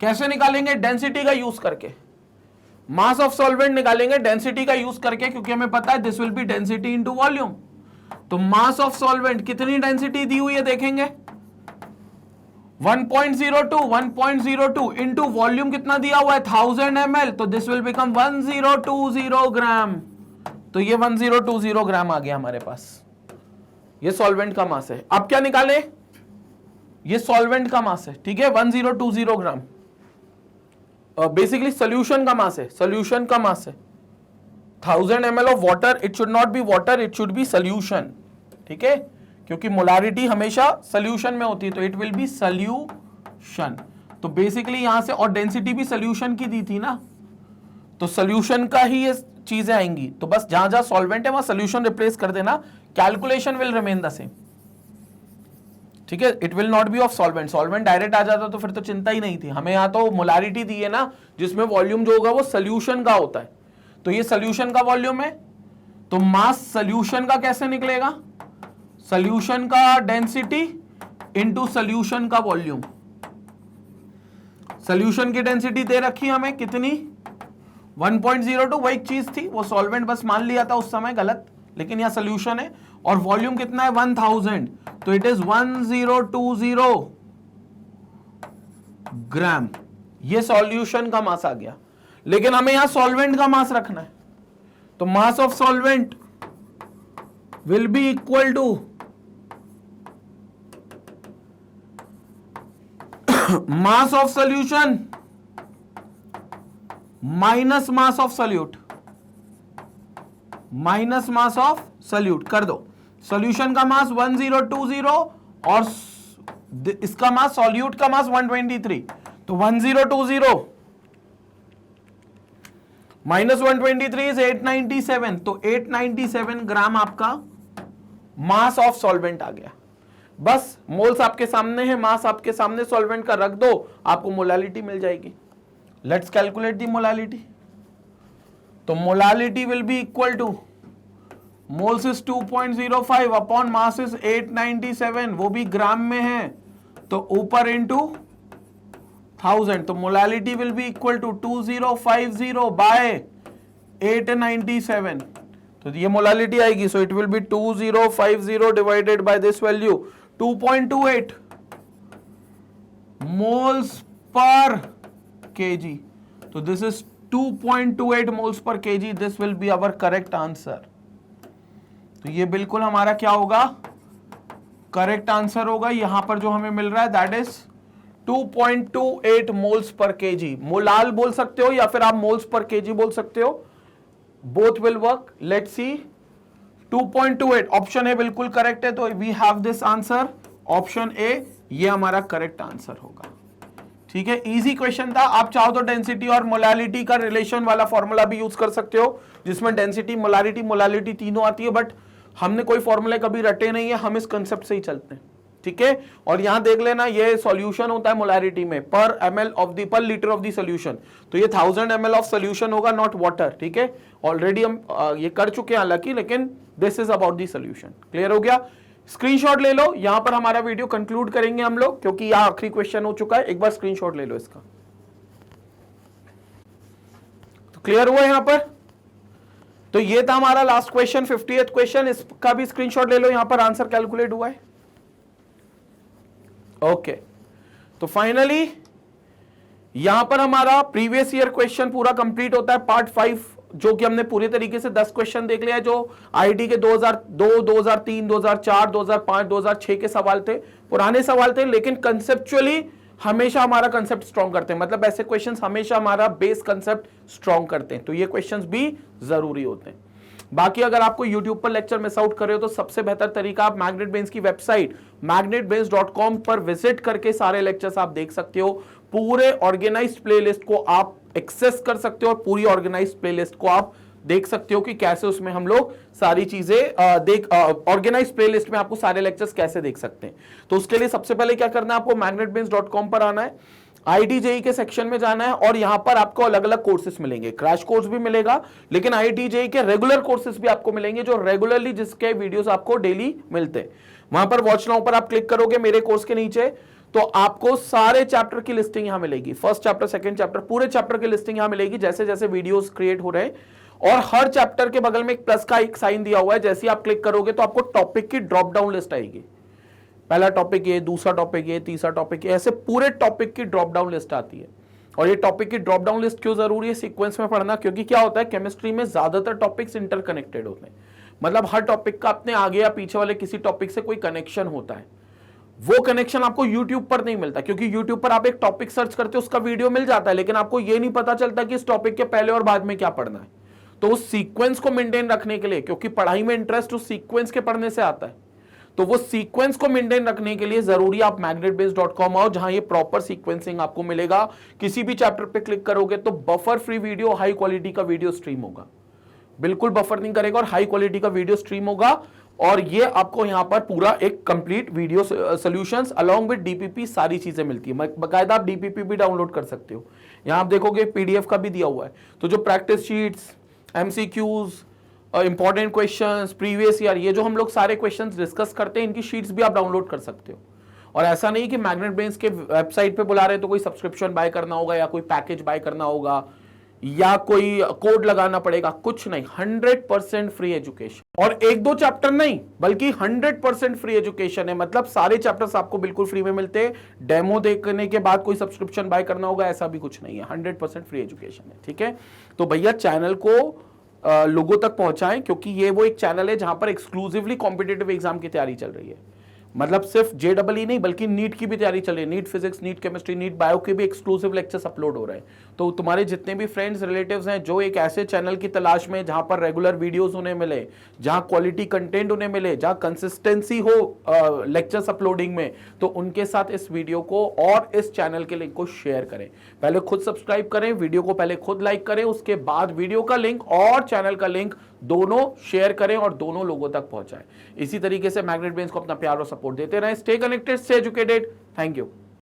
कैसे निकालेंगे, डेंसिटी का यूज करके। मास ऑफ सॉल्वेंट निकालेंगे डेंसिटी का यूज करके, क्योंकि हमें पता है this will B density into volume. तो मास ऑफ सॉल्वेंट कितनी डेंसिटी दी हुई है देखेंगे, 1.02 इनटू वॉल्यूम कितना दिया हुआ है 1000 ml, तो दिस विल बिकम 1020 ग्राम तो ये 1020 ग्राम आ गया हमारे पास, ये सॉल्वेंट का मास है। अब क्या निकाले, ये सॉल्वेंट का मास है, ठीक है, 1020 ग्राम बेसिकली सोल्यूशन का मास है, सोल्यूशन का मास है 1000 ml of water, it should not be water, it should be solution, ठीक है, क्योंकि मोलारिटी हमेशा सोल्यूशन में होती है, तो इट विल बी सोल्यूशन। तो बेसिकली यहां से, और डेंसिटी भी सोल्यूशन की दी थी ना, तो सोल्यूशन का ही ये चीजें आएंगी, तो बस जहां जहां सॉल्वेंट है वहां सोल्यूशन रिप्लेस कर देना, calculation will remain the same, ठीक है। It will not be of solvent, solvent direct आ जाता तो फिर तो चिंता ही नहीं थी, हमें यहां तो मोलारिटी दी है ना, जिसमें वॉल्यूम जो होगा वो सोल्यूशन का होता है, तो ये सोल्यूशन का वॉल्यूम है, तो मास सोल्यूशन का कैसे निकलेगा, सोल्यूशन का डेंसिटी इंटू सोल्यूशन का वॉल्यूम। सोल्यूशन की डेंसिटी दे रखी हमें कितनी, 1.02, वो एक चीज थी, वो सॉल्वेंट बस मान लिया था उस समय गलत, लेकिन यहां सोल्यूशन है, और वॉल्यूम कितना है 1000, तो इट इज 1020 ग्राम, ये सॉल्यूशन का मास आ गया। लेकिन हमें यहां सॉल्वेंट का मास रखना है, तो mass of solvent will be equal to mass of solution minus mass of solute, minus mass of solute कर दो। सॉल्यूशन का मास 1020 और इसका मास, सॉल्यूट का मास 123, तो 1020 माइनस 123 इज 897, तो 897 ग्राम आपका मास ऑफ सॉल्वेंट आ गया। बस मोल्स आपके सामने है, मास आपके सामने, सॉल्वेंट का रख दो, आपको मोलालिटी मिल जाएगी। Let's calculate the molality. तो molality will be equal to moles is 2.05 upon mass is 897, वो भी ग्राम में है, तो ऊपर इंटू 1000, तो molality will be equal to 2050 by 897, तो ये मोलालिटी आएगी, so it will be 2050 divided by this value 2.28 moles per kg, तो this is 2.28 moles per kg, this will be our correct answer. तो ये बिल्कुल हमारा क्या होगा, करेक्ट आंसर होगा। यहां पर जो हमें मिल रहा है that is 2.28 moles per KG. Molal बोल सकते हो या फिर आप मोल्स पर केजी बोल सकते हो, both will work. Let's see, 2.28 option A बिल्कुल करेक्ट है, तो we have this answer option A, ये हमारा करेक्ट आंसर होगा। ठीक है, इजी क्वेश्चन था। आप चाहो तो डेंसिटी और मोलालिटी का रिलेशन वाला फॉर्मूला भी यूज कर सकते हो, जिसमें डेंसिटी मोलालिटी तीनों आती है, बट हमने कोई फॉर्मूले कभी रटे नहीं है, हम इस कंसेप्ट से ही चलते हैं। ठीक है, और यहां देख लेना, ये सॉल्यूशन होता है मोलारिटी में पर ml ऑफ द पर लीटर ऑफ द सॉल्यूशन, तो ये 1000 ml ऑफ सॉल्यूशन होगा, नॉट वाटर। ठीक है, ऑलरेडी हम ये कर चुके हैं हालांकि, लेकिन this is about the solution. Clear हो गया? स्क्रीनशॉट ले लो, यहां पर हमारा वीडियो कंक्लूड करेंगे हम लोग, क्योंकि यह आखिरी क्वेश्चन हो चुका है। एक बार स्क्रीनशॉट ले लो इसका। तो क्लियर हुआ यहां पर? तो ये था हमारा लास्ट क्वेश्चन, 50th क्वेश्चन, इसका भी स्क्रीनशॉट ले लो, यहां पर आंसर कैलकुलेट हुआ है। ओके, तो फाइनली यहां पर हमारा प्रीवियस ईयर क्वेश्चन पूरा कंप्लीट होता है, पार्ट 5, जो कि हमने पूरी तरीके से 10 क्वेश्चन देख लिया, जो आईटी के 2002, 2003, 2004, 2005, 2006 के सवाल थे, पुराने सवाल थे, लेकिन कंसेप्चुअली हमेशा हमारा कंसेप्ट स्ट्रॉन्ग करते हैं, मतलब ऐसे क्वेश्चंस हमेशा हमारा बेस कंसेप्ट स्ट्रॉन्ग करते हैं, तो ये क्वेश्चंस भी जरूरी होते हैं। बाकी अगर आपको YouTube पर लेक्चर मिस आउट कर रहे हो तो सबसे बेहतर तरीका, आप मैग्नेट ब्रेन्स की वेबसाइट magnetbrains.com पर विजिट करके सारे लेक्चर्स आप देख सकते हो, पूरे ऑर्गेनाइज्ड प्लेलिस्ट को आप एक्सेस कर सकते हो, और पूरी ऑर्गेनाइज्ड प्लेलिस्ट को आप देख सकते हो कि कैसे उसमें हम लोग सारी चीजें देख ऑर्गेनाइज्ड प्लेलिस्ट में आपको सारे लेक्चर्स कैसे देख सकते हैं। तो उसके लिए सबसे पहले क्या करना है, आपको magnetbrains.com पर आना है, आईटी जेई के सेक्शन में जाना है, और यहां पर आपको अलग अलग कोर्सेज मिलेंगे, क्रैश कोर्स भी मिलेगा, लेकिन आईटी जेई के रेगुलर कोर्सेज भी आपको मिलेंगे, जो रेगुलरली जिसके वीडियोस आपको डेली मिलते हैं। वहां पर वॉच नाउ पर आप क्लिक करोगे मेरे कोर्स के नीचे, तो आपको सारे चैप्टर की लिस्टिंग यहां मिलेगी, फर्स्ट चैप्टर, सेकंड चैप्टर, पूरे चैप्टर की लिस्टिंग यहां मिलेगी, जैसे जैसे वीडियोस क्रिएट हो रहे हैं। और हर चैप्टर के बगल में एक प्लस का एक साइन दिया हुआ है, जैसे आप क्लिक करोगे तो आपको टॉपिक की ड्रॉप डाउन लिस्ट आएगी, पहला टॉपिक ये, दूसरा टॉपिक ये, तीसरा टॉपिक ये, ऐसे पूरे टॉपिक की ड्रॉप डाउन लिस्ट आती है। और ये टॉपिक की ड्रॉप डाउन लिस्ट क्यों जरूरी है सीक्वेंस में पढ़ना, क्योंकि क्या होता है केमिस्ट्री में ज्यादातर टॉपिक्स इंटरकनेक्टेड होते हैं, मतलब हर टॉपिक का अपने आगे या पीछे वाले किसी टॉपिक से कोई कनेक्शन होता है। वो कनेक्शन आपको YouTube पर नहीं मिलता, क्योंकि YouTube पर आप एक टॉपिक सर्च करते हो उसका वीडियो मिल जाता है, लेकिन आपको ये नहीं पता चलता कि इस टॉपिक के पहले और बाद में क्या पढ़ना है। तो उस सीक्वेंस को मेंटेन रखने के लिए, क्योंकि पढ़ाई में इंटरेस्ट उस सीक्वेंस के पढ़ने से आता है, तो वो सीक्वेंस को मेंटेन रखने के लिए जरूरी आप magnetbase.com आओ, जहां ये प्रॉपर सीक्वेंसिंग आपको मिलेगा। किसी भी चैप्टर पे क्लिक करोगे तो buffer free video, high quality का वीडियो स्ट्रीम होगा, बिल्कुल बफर नहीं करेगा और हाई क्वालिटी का वीडियो स्ट्रीम होगा। और ये आपको यहां पर पूरा एक complete video solutions along with DPP सारी चीजें मिलती है। बकायदा आप डीपीपी भी डाउनलोड कर सकते हो, यहां आप देखोगे पीडीएफ का भी दिया हुआ है। तो जो practice sheets, MCQs, important questions, previous year, ये जो हम लोग सारे क्वेश्चंस डिस्कस करते हैं, इनकी शीट्स भी आप डाउनलोड कर सकते हो। और ऐसा नहीं कि मैग्नेट ब्रेन्स के वेबसाइट पे बुला रहे हैं तो कोई सब्सक्रिप्शन बाय करना होगा या कोई पैकेज बाय करना होगा या कोई कोड लगाना पड़ेगा, कुछ नहीं, 100% फ्री एजुकेशन। और एक दो चैप्टर नहीं बल्कि 100% फ्री एजुकेशन है, मतलब सारे चैप्टर्स आपको बिल्कुल फ्री में मिलते हैं। डेमो देखने के बाद कोई सब्सक्रिप्शन बाय करना होगा, ऐसा भी कुछ नहीं है, 100% फ्री एजुकेशन है। ठीक है, तो भैया चैनल को लोगों तक पहुंचाएं, क्योंकि ये वो एक चैनल है जहां पर एक्सक्लूसिवली कॉम्पिटिटिव एग्जाम की तैयारी चल रही है। मतलब सिर्फ JEE नहीं बल्कि नीट की भी तैयारी चल रही है, NEET physics, NEET chemistry, NEET bio के भी एक्सक्लूसिव लेक्चर्स अपलोड हो रहे हैं। तो तुम्हारे जितने भी फ्रेंड्स रिलेटिव्स हैं जो एक ऐसे चैनल की तलाश में जहां पर रेगुलर वीडियोस उन्हें मिले, जहां क्वालिटी कंटेंट उन्हें मिले, जहां कंसिस्टेंसी हो लेक्चर्स अपलोडिंग में, तो उनके साथ इस वीडियो को और इस चैनल के लिंक को शेयर करें। पहले खुद सब्सक्राइब करें, वीडियो को पहले खुद लाइक करें, उसके बाद वीडियो का लिंक और चैनल का लिंक दोनों शेयर करें और दोनों लोगों तक पहुंचाएं। इसी तरीके से मैग्नेट ब्रेन्स को अपना प्यार और सपोर्ट देते रहें। Stay connected, stay educated. Thank you.